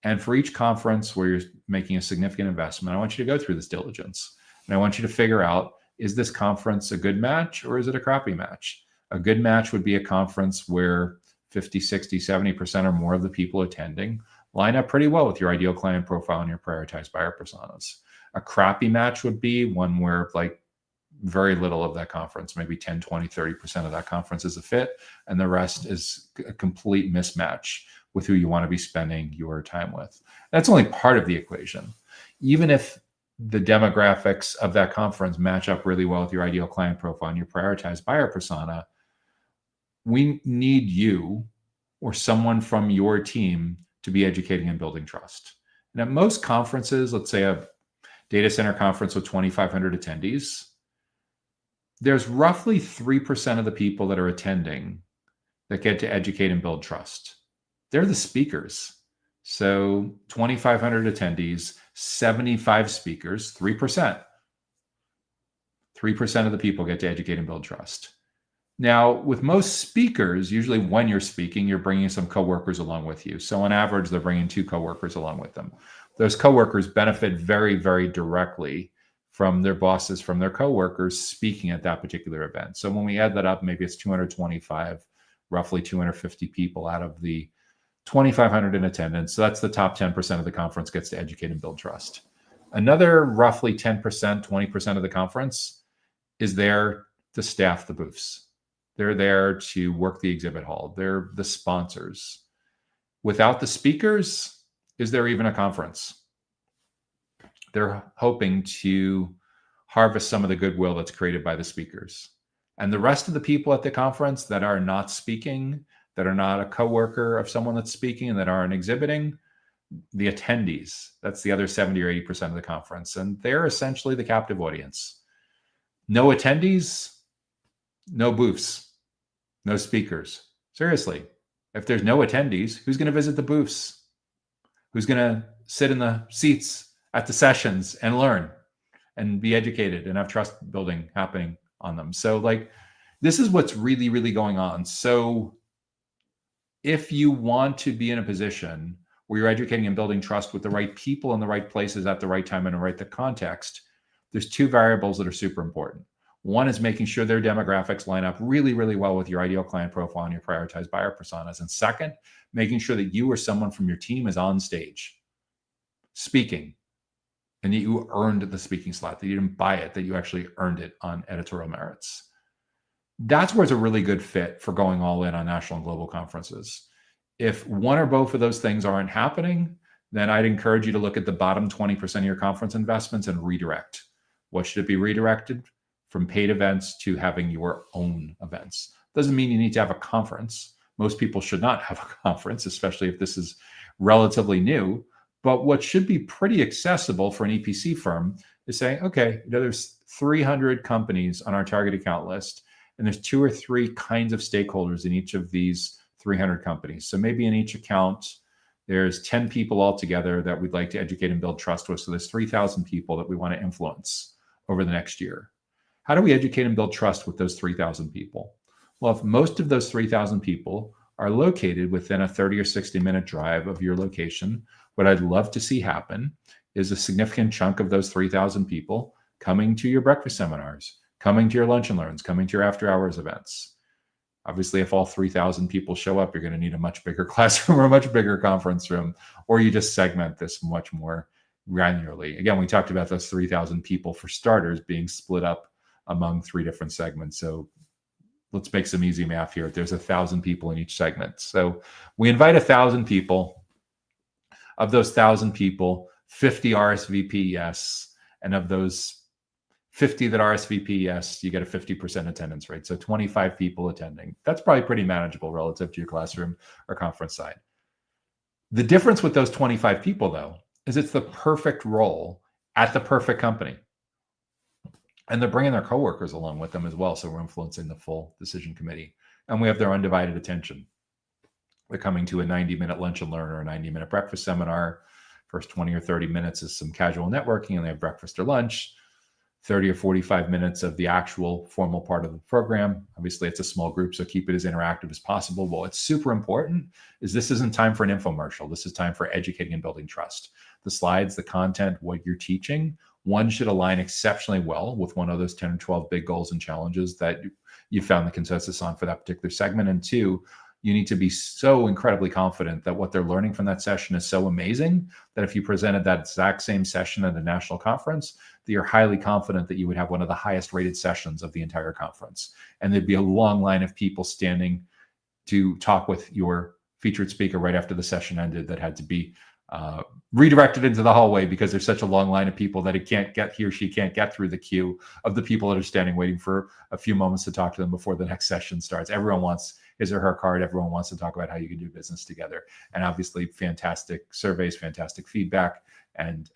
And for each conference where you're making a significant investment, I want you to go through this diligence. And I want you to figure out, is this conference a good match or is it a crappy match? A good match would be a conference where 50, 60, 70% or more of the people attending line up pretty well with your ideal client profile and your prioritized buyer personas. A crappy match would be one where like very little of that conference, maybe 10, 20, 30% of that conference is a fit, and the rest is a complete mismatch with who you want to be spending your time with. That's only part of the equation. Even if the demographics of that conference match up really well with your ideal client profile and your prioritized buyer persona, we need you or someone from your team to be educating and building trust. And at most conferences, let's say a data center conference with 2,500 attendees, there's roughly 3% of the people that are attending that get to educate and build trust. They're the speakers. So 2,500 attendees, 75 speakers, 3%. 3% of the people get to educate and build trust. Now, with most speakers, usually when you're speaking, you're bringing some coworkers along with you. So on average, they're bringing 2 coworkers along with them. Those coworkers benefit very, very directly from their bosses, from their coworkers speaking at that particular event. So when we add that up, maybe it's 225, roughly 250 people out of the 2,500 in attendance. So that's the top 10% of the conference gets to educate and build trust. Another roughly 10%, 20% of the conference is there to staff the booths. They're there to work the exhibit hall. They're the sponsors. Without the speakers, is there even a conference? They're hoping to harvest some of the goodwill that's created by the speakers. And the rest of the people at the conference that are not speaking, that are not a coworker of someone that's speaking and that aren't exhibiting, the attendees, that's the other 70 or 80% of the conference. And they're essentially the captive audience. No attendees, no booths, no speakers. Seriously, if there's no attendees, who's going to visit the booths? Who's going to sit in the seats at the sessions and learn and be educated and have trust building happening on them? So like, this is what's really, really going on. So if you want to be in a position where you're educating and building trust with the right people in the right places at the right time and in the right context, there's 2 variables that are super important. One is making sure their demographics line up really, really well with your ideal client profile and your prioritized buyer personas. And second, making sure that you or someone from your team is on stage speaking, and that you earned the speaking slot, that you didn't buy it, that you actually earned it on editorial merits. That's where it's a really good fit for going all in on national and global conferences. If one or both of those things aren't happening, then I'd encourage you to look at the bottom 20% of your conference investments and redirect. What should it be redirected? From paid events to having your own events. Doesn't mean you need to have a conference. Most people should not have a conference, especially if this is relatively new. But what should be pretty accessible for an EPC firm is saying, okay, there's 300 companies on our target account list, and there's 2 or 3 kinds of stakeholders in each of these 300 companies. So maybe in each account, there's 10 people altogether that we'd like to educate and build trust with. So there's 3,000 people that we want to influence over the next year. How do we educate and build trust with those 3,000 people? Well, if most of those 3,000 people are located within a 30 or 60-minute drive of your location, what I'd love to see happen is a significant chunk of those 3,000 people coming to your breakfast seminars, coming to your lunch and learns, coming to your after hours events. Obviously, if all 3,000 people show up, you're going to need a much bigger classroom or a much bigger conference room, or you just segment this much more granularly. Again, we talked about those 3,000 people for starters being split up among 3 different segments. So let's make some easy math here. There's 1,000 people in each segment. So we invite 1,000 people. Of those 1,000 people, 50 RSVP yes. And of those 50 that RSVP yes, you get a 50% attendance rate. So 25 people attending. That's probably pretty manageable relative to your classroom or conference side. The difference with those 25 people, though, is it's the perfect role at the perfect company. And they're bringing their coworkers along with them as well. So we're influencing the full decision committee. And we have their undivided attention. They're coming to a 90-minute lunch and learn or a 90-minute breakfast seminar. First 20 or 30 minutes is some casual networking, and they have breakfast or lunch. 30 or 45 minutes of the actual formal part of the program. Obviously, it's a small group, so keep it as interactive as possible. But what's super important is this isn't time for an infomercial. This is time for educating and building trust. The slides, the content, what you're teaching, one should align exceptionally well with one of those 10 or 12 big goals and challenges that you found the consensus on for that particular segment. And 2, you need to be so incredibly confident that what they're learning from that session is so amazing that if you presented that exact same session at a national conference, that you're highly confident that you would have one of the highest rated sessions of the entire conference. And there'd be a long line of people standing to talk with your featured speaker right after the session ended that had to be redirected into the hallway because there's such a long line of people that he or she can't get through the queue of the people that are standing waiting for a few moments to talk to them before the next session starts. Everyone wants his or her card. Everyone wants to talk about how you can do business together. And obviously fantastic surveys, fantastic feedback, and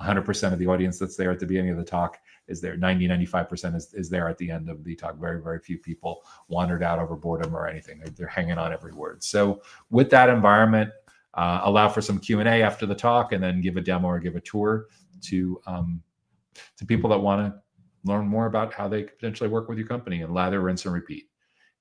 100% of the audience that's there at the beginning of the talk is there. 95% is there at the end of the talk. Very, very few people wandered out over boredom or anything. They're hanging on every word. So with that environment, allow for some Q&A after the talk, and then give a demo or give a tour to people that want to learn more about how they could potentially work with your company, and lather, rinse, and repeat.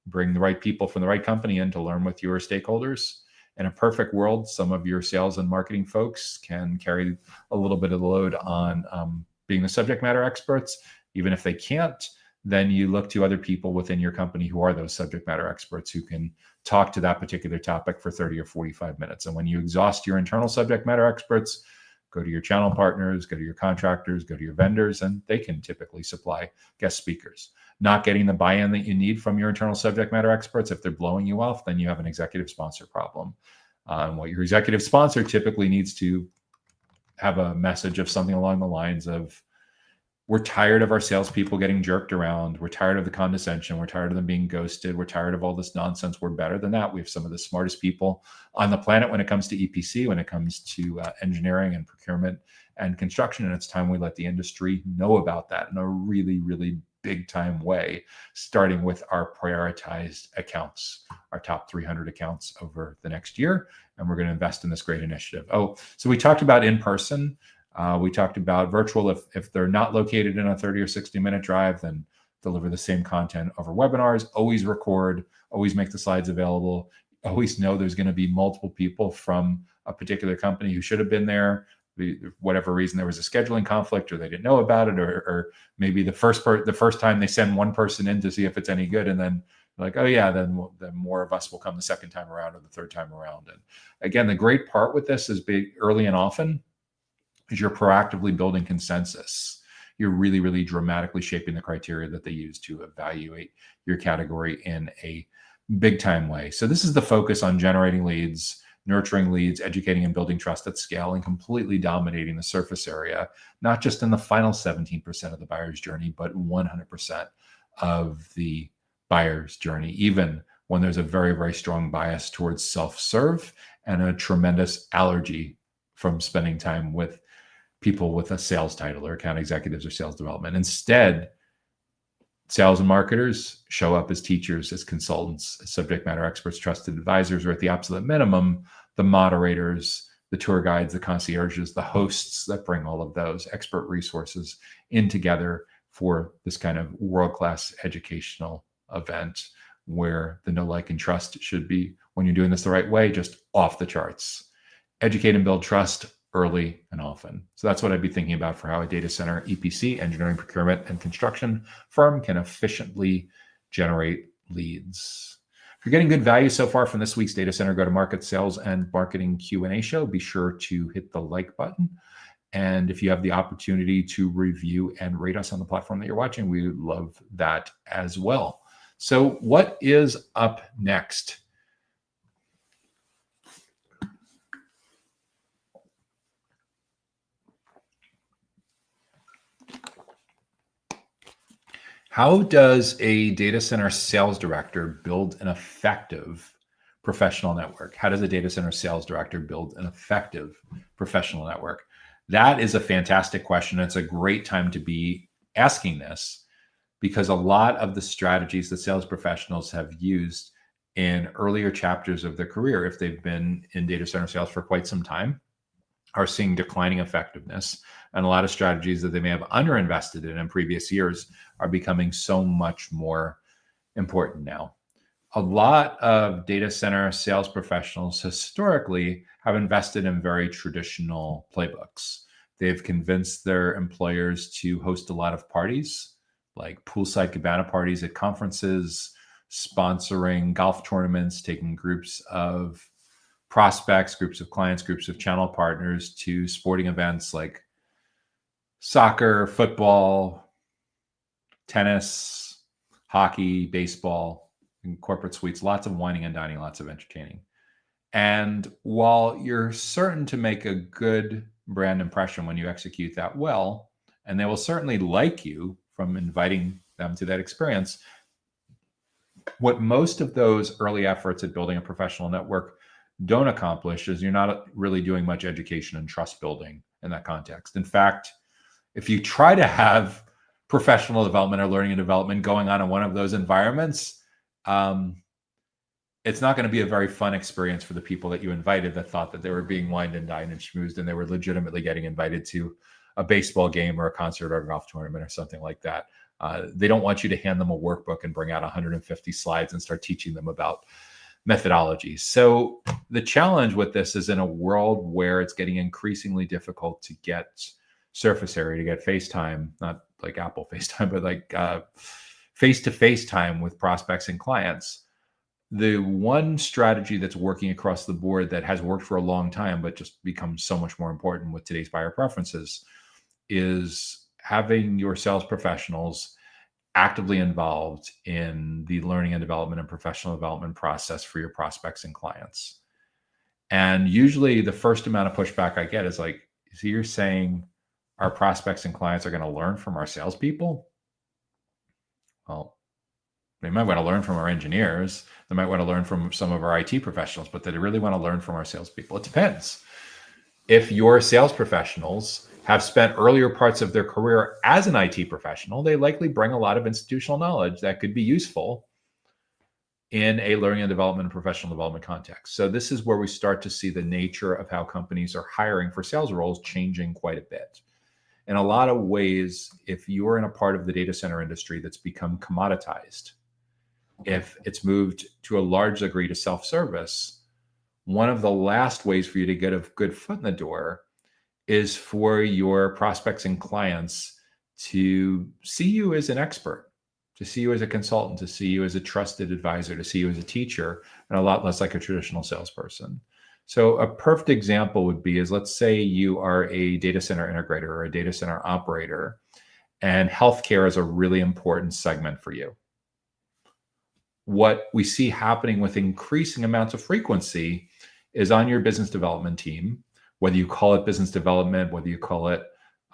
Bring the right people from the right company in to learn with your stakeholders. In a perfect world, some of your sales and marketing folks can carry a little bit of the load on being the subject matter experts. Even if they can't, then you look to other people within your company who are those subject matter experts who can talk to that particular topic for 30 or 45 minutes. And when you exhaust your internal subject matter experts, go to your channel partners, go to your contractors, go to your vendors, and they can typically supply guest speakers. Not getting the buy-in that you need from your internal subject matter experts, if they're blowing you off, then you have an executive sponsor problem. And what your executive sponsor typically needs to have a message of something along the lines of, we're tired of our salespeople getting jerked around. We're tired of the condescension. We're tired of them being ghosted. We're tired of all this nonsense. We're better than that. We have some of the smartest people on the planet when it comes to EPC, when it comes to engineering and procurement and construction. And it's time we let the industry know about that in a really, really big time way, starting with our prioritized accounts, our top 300 accounts over the next year. And we're going to invest in this great initiative. Oh, so we talked about in-person. We talked about virtual. If they're not located in a 30 or 60-minute drive, then deliver the same content over webinars. Always record, always make the slides available. Always know there's going to be multiple people from a particular company who should have been there. Whatever reason, there was a scheduling conflict, or they didn't know about it, or maybe the first time they send one person in to see if it's any good, and then like, oh yeah, then more of us will come the second time around or the third time around. And again, the great part with this is big early and often is you're proactively building consensus. You're really, really dramatically shaping the criteria that they use to evaluate your category in a big time way. So this is the focus on generating leads, nurturing leads, educating and building trust at scale, and completely dominating the surface area, not just in the final 17% of the buyer's journey, but 100% of the buyer's journey, even when there's a very, very strong bias towards self-serve and a tremendous allergy from spending time with people with a sales title or account executives or sales development. Instead, sales and marketers show up as teachers, as consultants, as subject matter experts, trusted advisors, or at the absolute minimum, the moderators, the tour guides, the concierges, the hosts that bring all of those expert resources in together for this kind of world-class educational event where the know, like, and trust should be, when you're doing this the right way, just off the charts. Educate and build trust early and often. So that's what I'd be thinking about for how a data center EPC, engineering, procurement, and construction firm can efficiently generate leads. If you're getting good value so far from this week's Data Center Go-to-Market Sales and Marketing Q&A show, be sure to hit the like button. And if you have the opportunity to review and rate us on the platform that you're watching, we would love that as well. So what is up next? How does a data center sales director build an effective professional network? How does a data center sales director build an effective professional network? That is a fantastic question. It's a great time to be asking this, because a lot of the strategies that sales professionals have used in earlier chapters of their career, if they've been in data center sales for quite some time, are seeing declining effectiveness. And a lot of strategies that they may have underinvested in previous years are becoming so much more important now. A lot of data center sales professionals historically have invested in very traditional playbooks. They've convinced their employers to host a lot of parties, like poolside cabana parties at conferences, sponsoring golf tournaments, taking groups of prospects, groups of clients, groups of channel partners to sporting events like soccer, football, tennis, hockey, baseball, and corporate suites, lots of whining and dining, lots of entertaining. And while you're certain to make a good brand impression when you execute that well, and they will certainly like you from inviting them to that experience, what most of those early efforts at building a professional network don't accomplish is you're not really doing much education and trust building in that context. In fact, if you try to have professional development or learning and development going on in one of those environments, it's not going to be a very fun experience for the people that you invited that thought that they were being wined and dined and schmoozed and they were legitimately getting invited to a baseball game or a concert or a golf tournament or something like that. They don't want you to hand them a workbook and bring out 150 slides and start teaching them about methodologies. So the challenge with this is in a world where it's getting increasingly difficult to get surface area, to get FaceTime, not like Apple FaceTime, but like face-to-face time with prospects and clients. The one strategy that's working across the board that has worked for a long time, but just becomes so much more important with today's buyer preferences, is having your sales professionals actively involved in the learning and development and professional development process for your prospects and clients. And usually the first amount of pushback I get is like, so you're saying our prospects and clients are going to learn from our salespeople? Well, they might want to learn from our engineers. They might want to learn from some of our IT professionals, but they really want to learn from our salespeople. It depends. If your sales professionals have spent earlier parts of their career as an IT professional, they likely bring a lot of institutional knowledge that could be useful in a learning and development and professional development context. So this is where we start to see the nature of how companies are hiring for sales roles changing quite a bit. In a lot of ways, if you're in a part of the data center industry that's become commoditized, if it's moved to a large degree to self-service, one of the last ways for you to get a good foot in the door is for your prospects and clients to see you as an expert, to see you as a consultant, to see you as a trusted advisor, to see you as a teacher, and a lot less like a traditional salesperson. So a perfect example would be is, let's say you are a data center integrator or a data center operator, and healthcare is a really important segment for you. What we see happening with increasing amounts of frequency is on your business development team, whether you call it business development, whether you call it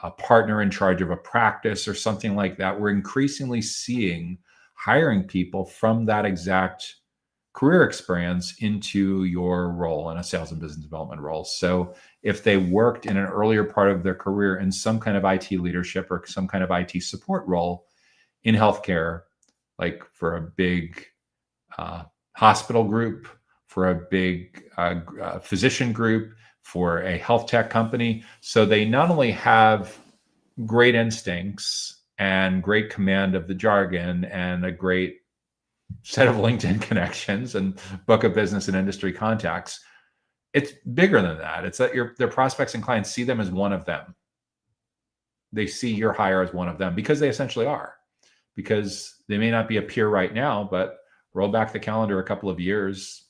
a partner in charge of a practice or something like that, we're increasingly seeing hiring people from that exact career experience into your role in a sales and business development role. So if they worked in an earlier part of their career in some kind of IT leadership or some kind of IT support role in healthcare, like for a big hospital group, for a big physician group, for a health tech company. So they not only have great instincts and great command of the jargon and a great set of LinkedIn connections and book of business and industry contacts. It's bigger than that. It's that their prospects and clients see them as one of them. They see your hire as one of them because they essentially are, because they may not be a peer right now, but roll back the calendar a couple of years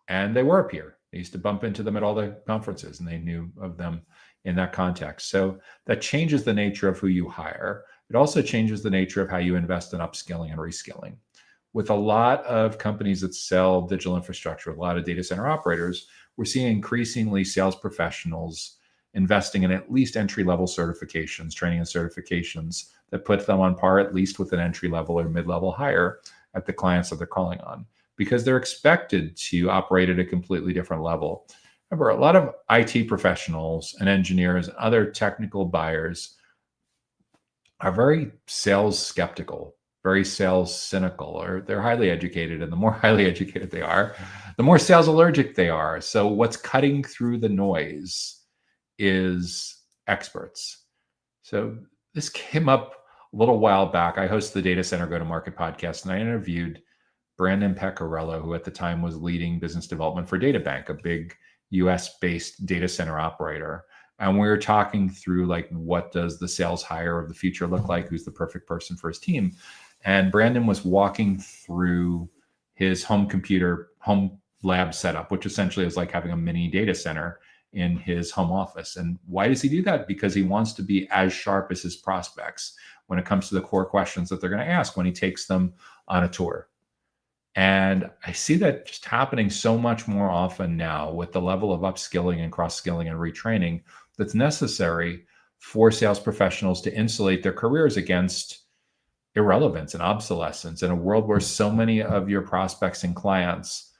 and they were a peer. They used to bump into them at all the conferences and they knew of them in that context. So that changes the nature of who you hire. It also changes the nature of how you invest in upskilling and reskilling. With a lot of companies that sell digital infrastructure, a lot of data center operators, we're seeing increasingly sales professionals investing in at least entry-level certifications, training and certifications that put them on par at least with an entry-level or mid-level hire at the clients that they're calling on, because they're expected to operate at a completely different level. Remember, a lot of IT professionals and engineers and other technical buyers are very sales skeptical, very sales cynical, or they're highly educated. And the more highly educated they are, the more sales allergic they are. So what's cutting through the noise is experts. So this came up a little while back. I host the Data Center Go-to-Market podcast, and I interviewed Brandon Pecorello, who at the time was leading business development for DataBank, a big US-based data center operator. And we were talking through, like, what does the sales hire of the future look like? Who's the perfect person for his team? And Brandon was walking through his home lab setup, which essentially is like having a mini data center in his home office. And why does he do that? Because he wants to be as sharp as his prospects when it comes to the core questions that they're going to ask when he takes them on a tour. And I see that just happening so much more often now with the level of upskilling and cross-skilling and retraining that's necessary for sales professionals to insulate their careers against irrelevance and obsolescence in a world where so many of your prospects and clients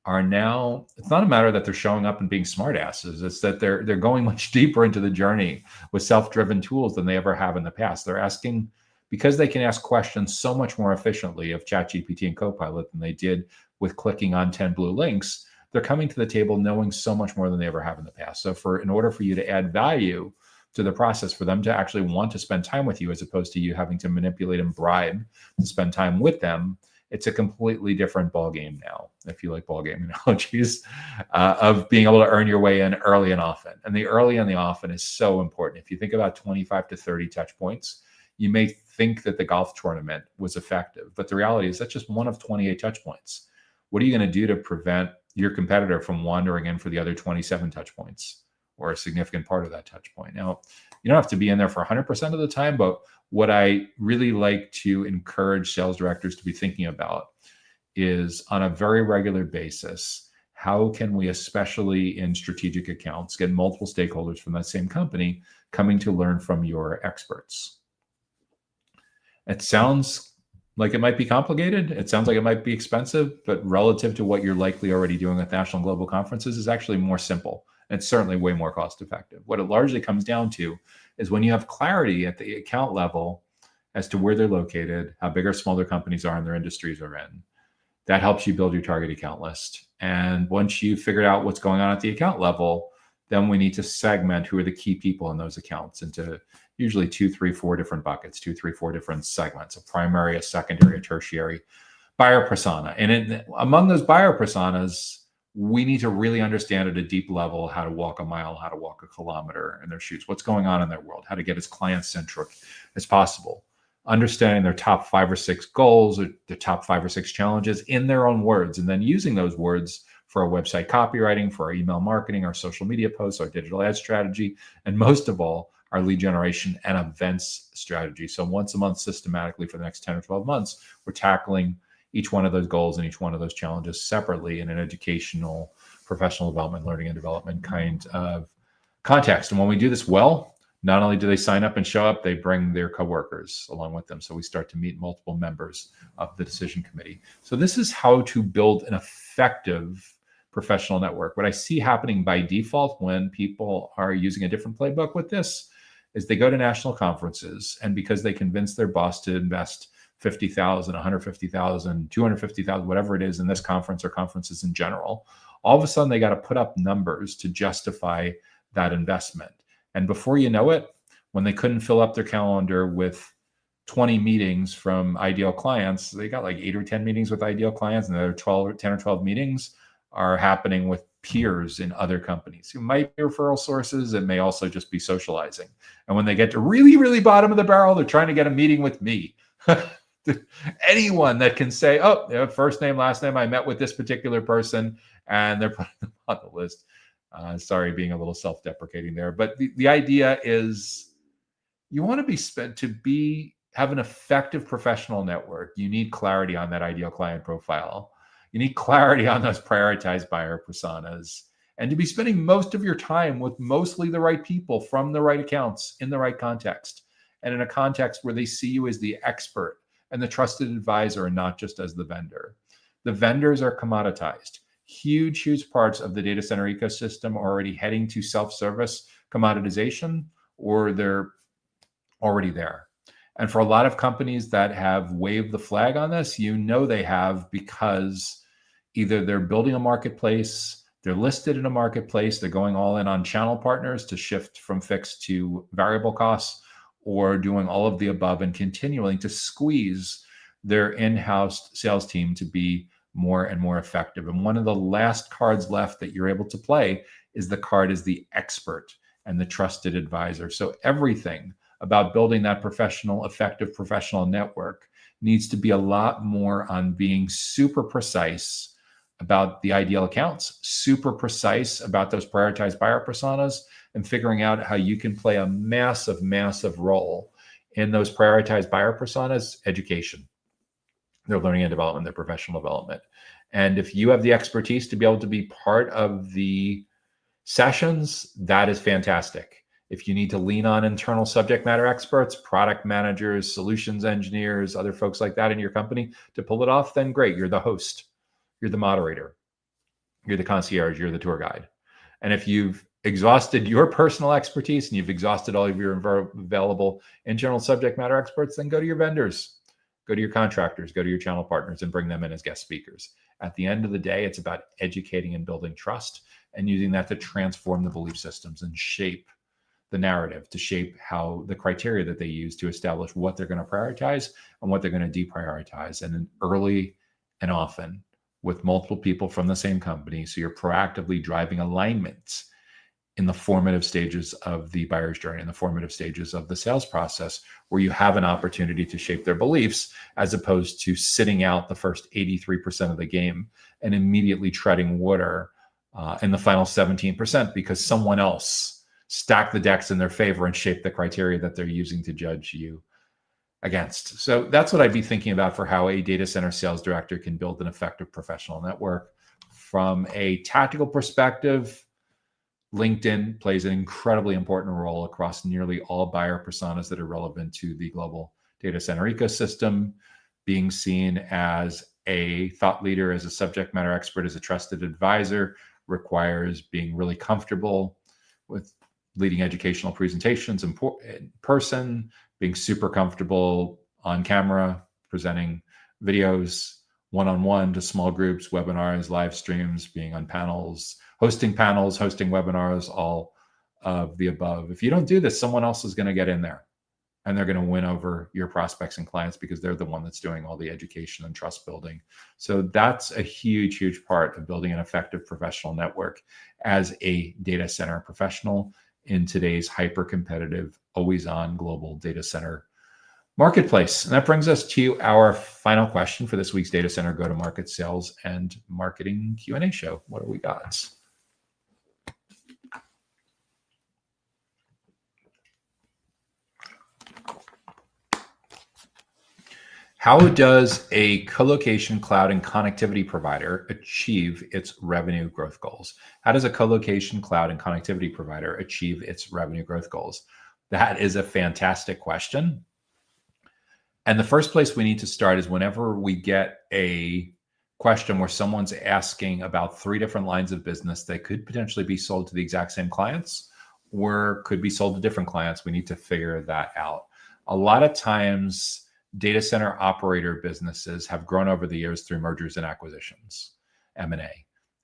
are now, it's not a matter that they're showing up and being smartasses. It's that they're going much deeper into the journey with self-driven tools than they ever have in the past. They're asking, because they can ask questions so much more efficiently of ChatGPT and Copilot than they did with clicking on 10 blue links, they're coming to the table knowing so much more than they ever have in the past. So in order for you to add value to the process, for them to actually want to spend time with you, as opposed to you having to manipulate and bribe to spend time with them, it's a completely different ballgame now, if you like ballgame analogies, of being able to earn your way in early and often. And the early and the often is so important. If you think about 25 to 30 touch points, you may think that the golf tournament was effective, but the reality is that's just one of 28 touch points. What are you going to do to prevent your competitor from wandering in for the other 27 touch points, or a significant part of that touch point? Now, you don't have to be in there for 100% of the time, but what I really like to encourage sales directors to be thinking about is, on a very regular basis, how can we, especially in strategic accounts, get multiple stakeholders from that same company coming to learn from your experts? It sounds like it might be complicated. It sounds like it might be expensive, but relative to what you're likely already doing at national and global conferences is actually more simple. And it's certainly way more cost effective. What it largely comes down to is when you have clarity at the account level as to where they're located, how big or small their companies are and their industries are in, that helps you build your target account list. And once you've figured out what's going on at the account level, then we need to segment who are the key people in those accounts into usually 2, 3, 4 different buckets, 2, 3, 4 different segments: a primary, a secondary, a tertiary buyer persona. And among those buyer personas, we need to really understand at a deep level how to walk a mile, how to walk a kilometer in their shoes, what's going on in their world, how to get as client-centric as possible, understanding their top 5 or 6 goals, or their top 5 or 6 challenges in their own words, and then using those words for our website copywriting, for our email marketing, our social media posts, our digital ad strategy, and most of all, our lead generation and events strategy. So once a month, systematically for the next 10 or 12 months, we're tackling each one of those goals and each one of those challenges separately in an educational, professional development, learning and development kind of context. And when we do this well, not only do they sign up and show up, they bring their coworkers along with them. So we start to meet multiple members of the decision committee. So this is how to build an effective professional network. What I see happening by default when people are using a different playbook with this is they go to national conferences, and because they convince their boss to invest $50,000, $150,000, $250,000, whatever it is in this conference or conferences in general, all of a sudden they got to put up numbers to justify that investment. And before you know it, when they couldn't fill up their calendar with 20 meetings from ideal clients, they got like 8 or 10 meetings with ideal clients, and the other 10 or 12 meetings are happening with peers in other companies who might be referral sources. It may also just be socializing. And when they get to really, really bottom of the barrel, they're trying to get a meeting with me. Anyone that can say, oh, you know, first name, last name, I met with this particular person, and they're putting them on the list. Sorry, being a little self-deprecating there. But the idea is you want to have an effective professional network. You need clarity on that ideal client profile. You need clarity on those prioritized buyer personas, and to be spending most of your time with mostly the right people from the right accounts in the right context, and in a context where they see you as the expert and the trusted advisor and not just as the vendor. The vendors are commoditized. Huge, huge parts of the data center ecosystem are already heading to self-service commoditization, or they're already there. And for a lot of companies that have waved the flag on this, you know they have, because either they're building a marketplace, they're listed in a marketplace, they're going all in on channel partners to shift from fixed to variable costs, or doing all of the above and continuing to squeeze their in-house sales team to be more and more effective. And one of the last cards left that you're able to play is the card as the expert and the trusted advisor. So everything about building that effective professional network needs to be a lot more on being super precise about the ideal accounts, super precise about those prioritized buyer personas, and figuring out how you can play a massive, massive role in those prioritized buyer personas: education, their learning and development, their professional development. And if you have the expertise to be able to be part of the sessions, that is fantastic. If you need to lean on internal subject matter experts, product managers, solutions engineers, other folks like that in your company to pull it off, then great. You're the host, you're the moderator, you're the concierge, you're the tour guide. And if you've exhausted your personal expertise and you've exhausted all of your available internal subject matter experts, then go to your vendors, go to your contractors, go to your channel partners, and bring them in as guest speakers. At the end of the day, it's about educating and building trust and using that to transform the belief systems and shape the narrative, to shape how the criteria that they use to establish what they're going to prioritize and what they're going to deprioritize. And then early and often with multiple people from the same company. So you're proactively driving alignments in the formative stages of the buyer's journey, in the formative stages of the sales process, where you have an opportunity to shape their beliefs, as opposed to sitting out the first 83% of the game and immediately treading water in the final 17% because someone else stacked the decks in their favor and shaped the criteria that they're using to judge you against. So that's what I'd be thinking about for how a data center sales director can build an effective professional network. From a tactical perspective, LinkedIn plays an incredibly important role across nearly all buyer personas that are relevant to the global data center ecosystem. Being seen as a thought leader, as a subject matter expert, as a trusted advisor requires being really comfortable with leading educational presentations in person, being super comfortable on camera, presenting videos one-on-one to small groups, webinars, live streams, being on panels, hosting webinars, all of the above. If you don't do this, someone else is going to get in there and they're going to win over your prospects and clients because they're the one that's doing all the education and trust building. So that's a huge, huge part of building an effective professional network as a data center professional in today's hyper-competitive, always-on global data center marketplace. And that brings us to our final question for this week's Data Center Go-to-Market Sales and Marketing Q&A show. What do we got? How does a colocation cloud and connectivity provider achieve its revenue growth goals? How does a colocation cloud and connectivity provider achieve its revenue growth goals? That is a fantastic question. And the first place we need to start is whenever we get a question where someone's asking about 3 different lines of business that could potentially be sold to the exact same clients or could be sold to different clients, we need to figure that out. A lot of times, data center operator businesses have grown over the years through mergers and acquisitions, M&A.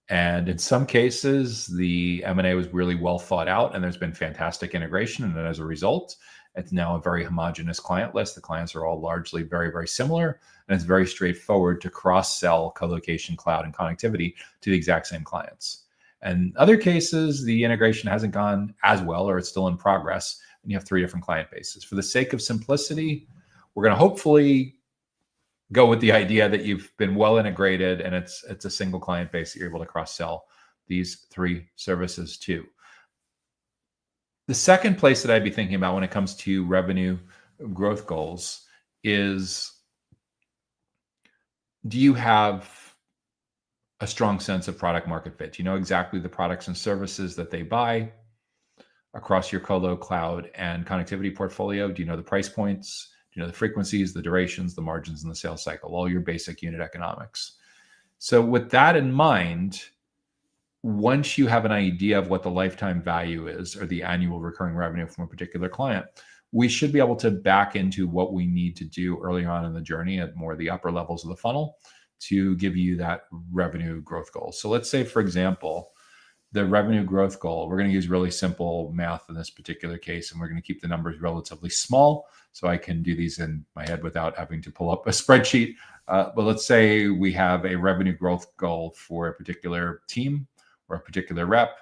And in some cases, the M&A was really well thought out and there's been fantastic integration. And as a result, it's now a very homogeneous client list. The clients are all largely very, very similar. And it's very straightforward to cross-sell colocation, cloud, and connectivity to the exact same clients. And other cases, the integration hasn't gone as well or it's still in progress. And you have 3 different client bases. For the sake of simplicity, we're going to hopefully go with the idea that you've been well integrated and it's a single client base that you're able to cross-sell these 3 services to. The second place that I'd be thinking about when it comes to revenue growth goals is, do you have a strong sense of product market fit? Do you know exactly the products and services that they buy across your colo, cloud, and connectivity portfolio? Do you know the price points? Do you know the frequencies, the durations, the margins, and the sales cycle, all your basic unit economics? So with that in mind, once you have an idea of what the lifetime value is or the annual recurring revenue from a particular client, we should be able to back into what we need to do earlier on in the journey at more of the upper levels of the funnel to give you that revenue growth goal. So let's say, for example, the revenue growth goal, we're going to use really simple math in this particular case, and we're going to keep the numbers relatively small so I can do these in my head without having to pull up a spreadsheet. But let's say we have a revenue growth goal for a particular team or a particular rep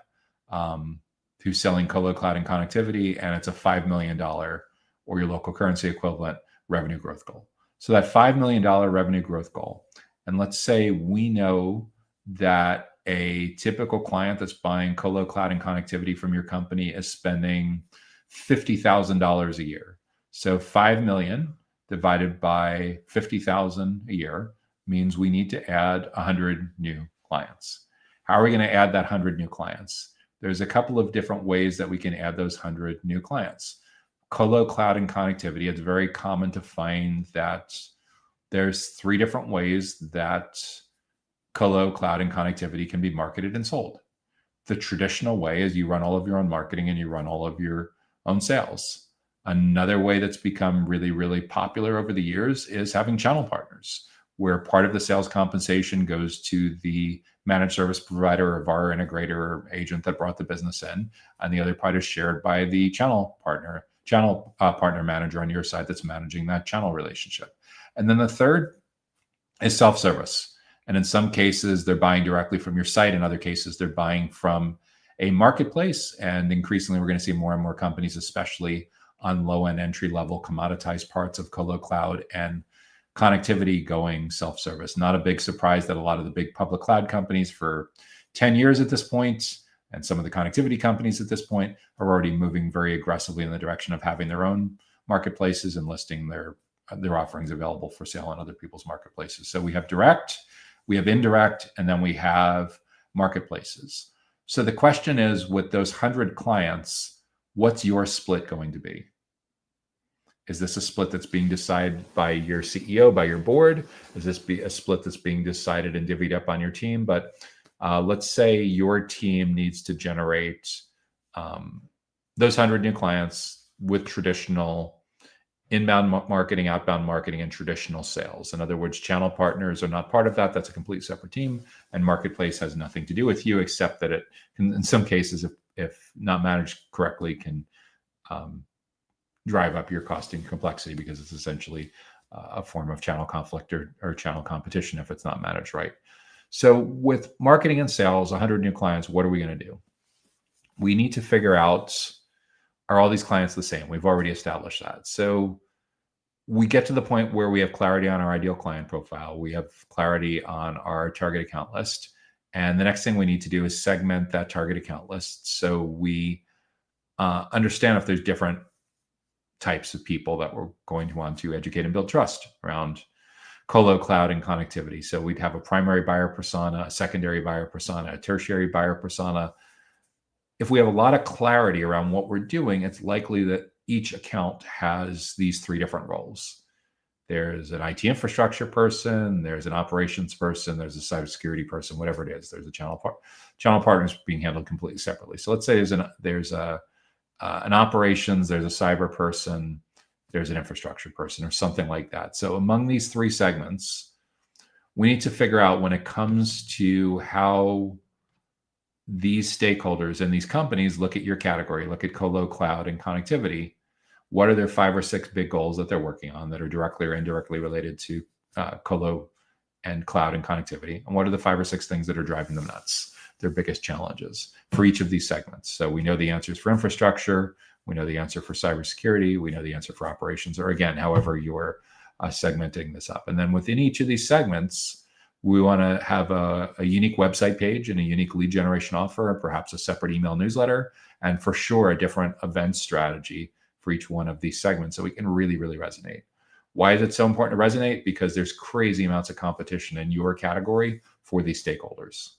who's selling colo, cloud, and connectivity, and it's a $5 million or your local currency equivalent revenue growth goal. So that $5 million revenue growth goal. And let's say we know that a typical client that's buying colo, cloud, and connectivity from your company is spending $50,000 a year. So 5 million divided by 50,000 a year means we need to add 100 new clients. How are we going to add that 100 new clients? There's a couple of different ways that we can add those 100 new clients. Colo, cloud, and connectivity, it's very common to find that there's 3 different ways that colo, cloud, and connectivity can be marketed and sold. The traditional way is you run all of your own marketing and you run all of your own sales. Another way that's become really, really popular over the years is having channel partners, where part of the sales compensation goes to the managed service provider or VAR integrator or agent that brought the business in, and the other part is shared by the channel partner manager on your side that's managing that channel relationship. And then the third is self-service. And in some cases, they're buying directly from your site. In other cases, they're buying from a marketplace. And increasingly, we're going to see more and more companies, especially on low-end entry-level commoditized parts of colo, cloud, and connectivity, going self-service. Not a big surprise that a lot of the big public cloud companies for 10 years at this point, and some of the connectivity companies at this point, are already moving very aggressively in the direction of having their own marketplaces and listing their offerings available for sale on other people's marketplaces. So we have direct, we have indirect, and then we have marketplaces. So the question is, with those 100 clients, what's your split going to be? Is this a split that's being decided by your CEO, by your board? Is this a split that's being decided and divvied up on your team? But let's say your team needs to generate those 100 new clients with traditional inbound marketing, outbound marketing, and traditional sales. In other words, channel partners are not part of that. That's a complete separate team. And marketplace has nothing to do with you, except that it can, in some cases, if not managed correctly, can drive up your cost and complexity, because it's essentially a form of channel conflict or channel competition if it's not managed right. So with marketing and sales, 100 new clients, what are we going to do? We need to figure out, are all these clients the same? We've already established that. So we get to the point where we have clarity on our ideal client profile. We have clarity on our target account list. And the next thing we need to do is segment that target account list, so we understand if there's different types of people that we're going to want to educate and build trust around colo, cloud, and connectivity. So we'd have a primary buyer persona, a secondary buyer persona, a tertiary buyer persona. If we have a lot of clarity around what we're doing, it's likely that each account has these 3 different roles. There's an IT infrastructure person, there's an operations person, there's a cybersecurity person, whatever it is. There's a channel partners being handled completely separately. So let's say there's an operations, there's a cyber person, there's an infrastructure person, or something like that. So among these 3 segments, we need to figure out, when it comes to how these stakeholders and these companies look at your category, look at colo, cloud, and connectivity, what are their 5 or 6 big goals that they're working on that are directly or indirectly related to colo and cloud and connectivity? And what are the 5 or 6 things that are driving them nuts, their biggest challenges for each of these segments? So we know the answers for infrastructure, we know the answer for cybersecurity, we know the answer for operations, or again, however you're segmenting this up. And then within each of these segments, we want to have a unique website page and a unique lead generation offer, and perhaps a separate email newsletter, and for sure a different event strategy for each one of these segments, so we can really, really resonate. Why is it so important to resonate? Because there's crazy amounts of competition in your category for these stakeholders.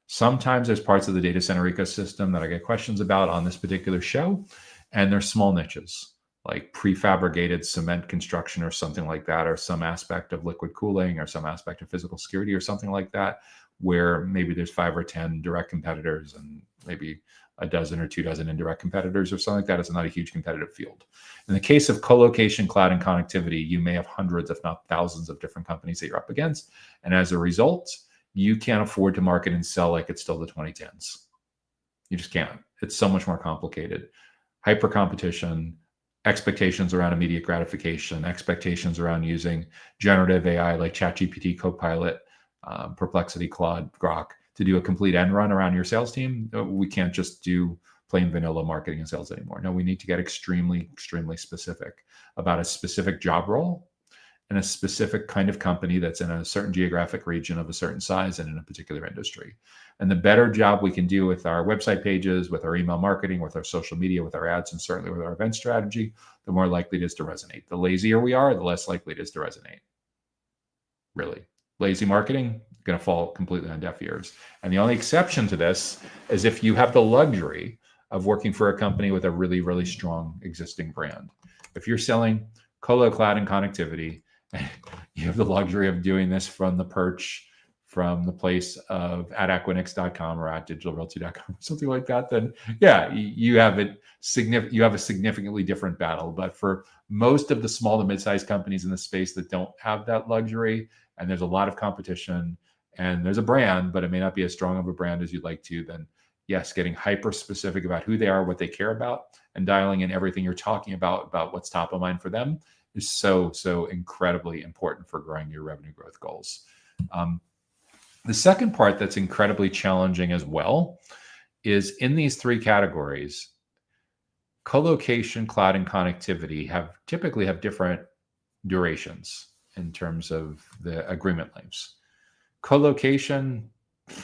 Sometimes there's parts of the data center ecosystem that I get questions about on this particular show, and they're small niches, like prefabricated cement construction or something like that, or some aspect of liquid cooling, or some aspect of physical security or something like that, where maybe there's 5 or 10 direct competitors and maybe a dozen or 2 dozen indirect competitors or something like that. It's not a huge competitive field. In the case of colocation, cloud, and connectivity, you may have hundreds, if not thousands, of different companies that you're up against. And as a result, you can't afford to market and sell like it's still the 2010s. You just can't. It's so much more complicated. Hyper competition, expectations around immediate gratification, expectations around using generative AI like ChatGPT, Copilot, Perplexity, Claude, Grok to do a complete end run around your sales team. We can't just do plain vanilla marketing and sales anymore. No, we need to get extremely, extremely specific about a specific job role and a specific kind of company that's in a certain geographic region of a certain size and in a particular industry. And the better job we can do with our website pages, with our email marketing, with our social media, with our ads, and certainly with our event strategy, the more likely it is to resonate. The lazier we are, the less likely it is to resonate. Really. Lazy marketing, going to fall completely on deaf ears. And the only exception to this is if you have the luxury of working for a company with a really, really strong existing brand. If you're selling colo, cloud, and connectivity, and you have the luxury of doing this from the perch, from the place of at Equinix.com or at digitalrealty.com, something like that, then yeah, you have a significantly different battle. But for most of the small to mid-sized companies in the space that don't have that luxury, and there's a lot of competition, and there's a brand, but it may not be as strong of a brand as you'd like to, then yes, getting hyper specific about who they are, what they care about, and dialing in everything you're talking about what's top of mind for them is so incredibly important for growing your revenue growth goals. The second part that's incredibly challenging as well is in these three categories, colocation, cloud, and connectivity typically have different durations in terms of the agreement lengths. Colocation,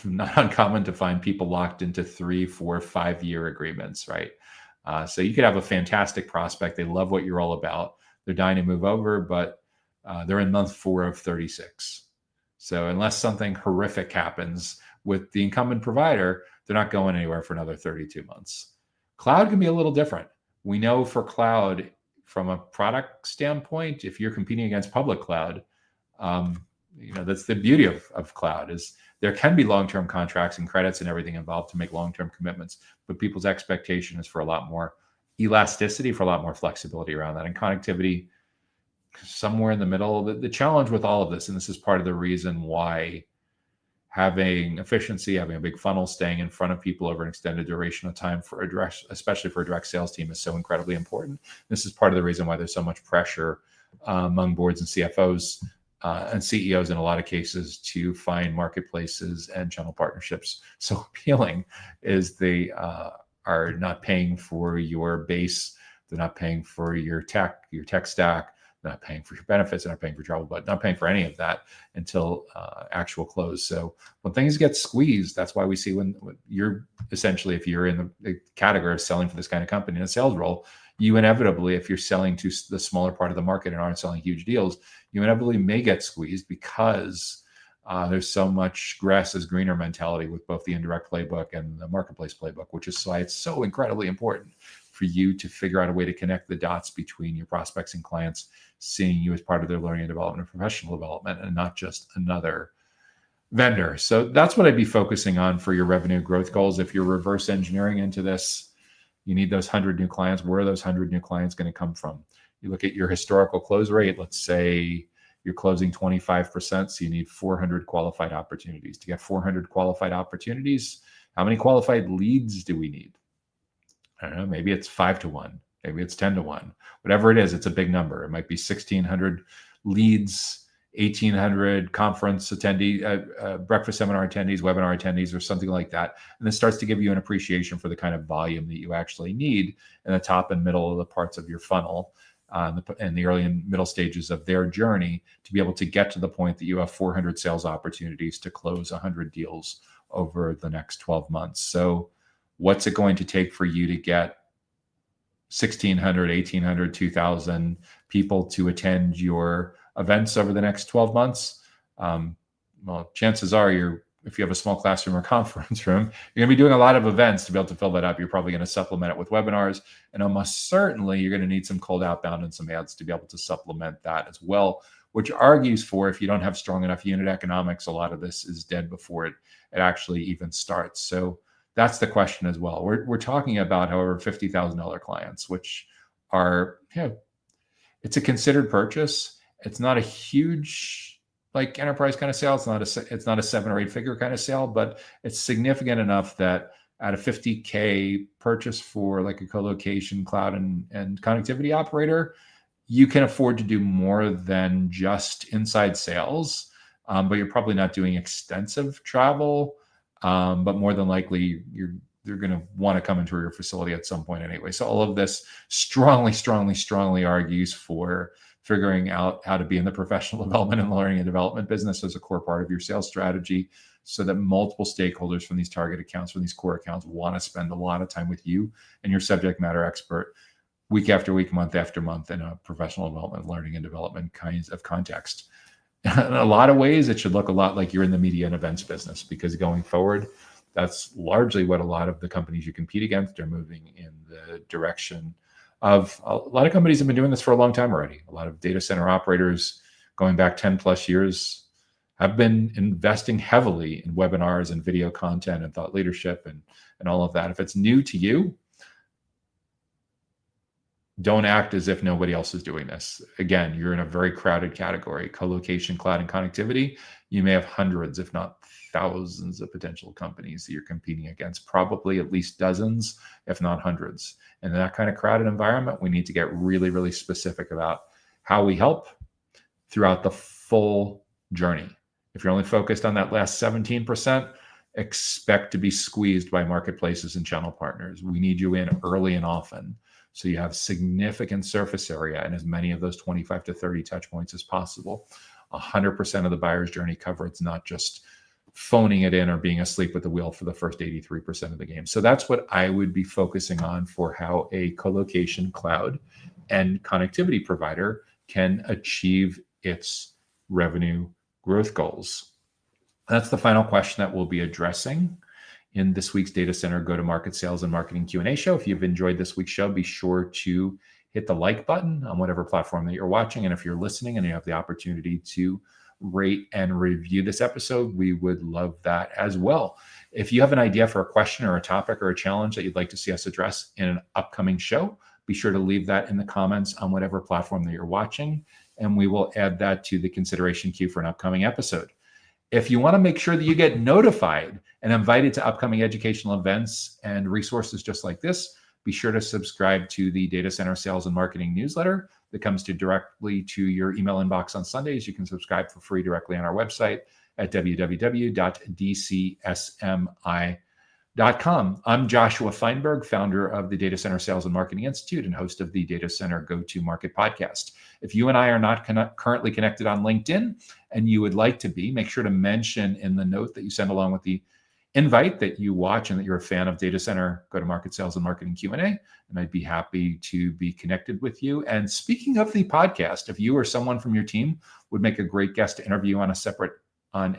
not uncommon to find people locked into 3, 4, 5-year agreements, right? So you could have a fantastic prospect. They love what you're all about. They're dying to move over, but they're in month 4 of 36. So unless something horrific happens with the incumbent provider, they're not going anywhere for another 32 months. Cloud can be a little different. We know for cloud, from a product standpoint, if you're competing against public cloud, that's the beauty of cloud is there can be long-term contracts and credits and everything involved to make long-term commitments, but people's expectation is for a lot more elasticity, for a lot more flexibility around that. And connectivity, somewhere in the middle. The challenge with all of this, and this is part of the reason why having efficiency, having a big funnel, staying in front of people over an extended duration of time especially for a direct sales team, is so incredibly important. This is part of the reason why there's so much pressure among boards and CFOs and CEOs in a lot of cases to find marketplaces and channel partnerships so appealing is they are not paying for your base. They're not paying for your tech stack. They're not paying for your benefits. They're not paying for travel, but not paying for any of that until actual close. So when things get squeezed, that's why we see when you're essentially, if you're in the category of selling for this kind of company in a sales role, you inevitably, if you're selling to the smaller part of the market and aren't selling huge deals, you inevitably may get squeezed because there's so much grass is greener mentality with both the indirect playbook and the marketplace playbook, which is why it's so incredibly important for you to figure out a way to connect the dots between your prospects and clients, seeing you as part of their learning and development and professional development and not just another vendor. So that's what I'd be focusing on for your revenue growth goals. If you're reverse engineering into this, you need those 100 new clients. Where are those 100 new clients going to come from? You look at your historical close rate. Let's say you're closing 25%, so you need 400 qualified opportunities. To get 400 qualified opportunities, how many qualified leads do we need? I don't know, maybe it's 5 to 1, maybe it's 10 to 1. Whatever it is, it's a big number. It might be 1,600 leads, 1,800 conference attendees, breakfast seminar attendees, webinar attendees, or something like that. And this starts to give you an appreciation for the kind of volume that you actually need in the top and middle of the parts of your funnel, and the early and middle stages of their journey, to be able to get to the point that you have 400 sales opportunities to close 100 deals over the next 12 months. So what's it going to take for you to get 1,600, 1,800, 2,000 people to attend your events over the next 12 months? Well, chances are if you have a small classroom or conference room, you're going to be doing a lot of events to be able to fill that up. You're probably going to supplement it with webinars, and almost certainly you're going to need some cold outbound and some ads to be able to supplement that as well, which argues for, if you don't have strong enough unit economics, a lot of this is dead before it actually even starts. So that's the question as well. We're talking about, however, $50,000 clients, which are, it's a considered purchase. It's not a huge like enterprise kind of sale. It's not a 7 or 8 figure kind of sale, but it's significant enough that at a $50K purchase for like a colocation, cloud, and connectivity operator, you can afford to do more than just inside sales. But you're probably not doing extensive travel. But more than likely, you're going to want to come into your facility at some point anyway. So all of this strongly argues for figuring out how to be in the professional development and learning and development business as a core part of your sales strategy, so that multiple stakeholders from these target accounts, from these core accounts, want to spend a lot of time with you and your subject matter expert week after week, month after month in a professional development, learning and development kinds of context. In a lot of ways, it should look a lot like you're in the media and events business, because going forward, that's largely what a lot of the companies you compete against are moving in the direction of. A lot of companies have been doing this for a long time already. A lot of data center operators going back 10 plus years have been investing heavily in webinars and video content and thought leadership and all of that. If it's new to you, don't act as if nobody else is doing this. Again, you're in a very crowded category. Co-location, cloud, and connectivity. You may have hundreds, if not thousands, of potential companies that you're competing against, probably at least dozens, if not hundreds. And in that kind of crowded environment, we need to get really, really specific about how we help throughout the full journey. If you're only focused on that last 17%, expect to be squeezed by marketplaces and channel partners. We need you in early and often, so you have significant surface area and as many of those 25 to 30 touch points as possible. 100% of the buyer's journey coverage, not just phoning it in or being asleep at the wheel for the first 83% of the game. So that's what I would be focusing on for how a co-location, cloud, and connectivity provider can achieve its revenue growth goals. That's the final question that we'll be addressing in this week's Data Center Go-to-Market Sales and Marketing Q&A show. If you've enjoyed this week's show, be sure to hit the like button on whatever platform that you're watching. And if you're listening and you have the opportunity to rate and review this episode, we would love that as well. If you have an idea for a question or a topic or a challenge that you'd like to see us address in an upcoming show, be sure to leave that in the comments on whatever platform that you're watching, and we will add that to the consideration queue for an upcoming episode. If you want to make sure that you get notified and invited to upcoming educational events and resources just like this, be sure to subscribe to the Data Center Sales and Marketing newsletter that comes directly to your email inbox on Sundays. You can subscribe for free directly on our website at www.dcsmi.com. I'm Joshua Feinberg, founder of the Data Center Sales and Marketing Institute and host of the Data Center Go-to-Market podcast. If you and I are not currently connected on LinkedIn and you would like to be, make sure to mention in the note that you send along with the invite that you watch and that you're a fan of Data Center Go-to-Market Sales and Marketing Q&A, and I'd be happy to be connected with you. And speaking of the podcast, if you or someone from your team would make a great guest to interview on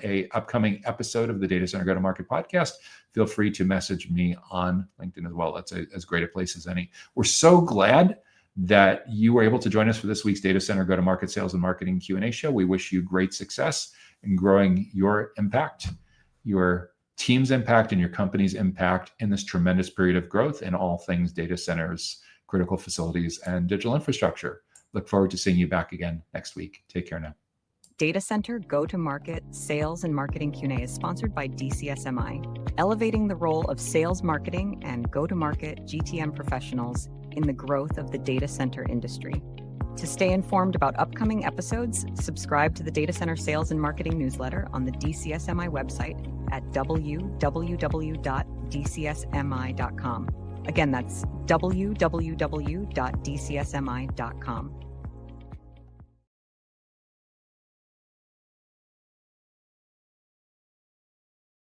a upcoming episode of the Data Center Go-to-Market podcast, feel free to message me on LinkedIn as well. That's as great a place as any. We're so glad that you were able to join us for this week's Data Center Go-to-Market Sales and Marketing Q&A show. We wish you great success in growing your impact, your team's impact, and your company's impact in this tremendous period of growth in all things data centers, critical facilities, and digital infrastructure. Look forward to seeing you back again next week. Take care now. Data Center Go-to-Market Sales and Marketing Q&A is sponsored by DCSMI, elevating the role of sales marketing and go-to-market GTM professionals in the growth of the data center industry. To stay informed about upcoming episodes, subscribe to the Data Center Sales and Marketing newsletter on the DCSMI website at www.dcsmi.com. Again, that's www.dcsmi.com.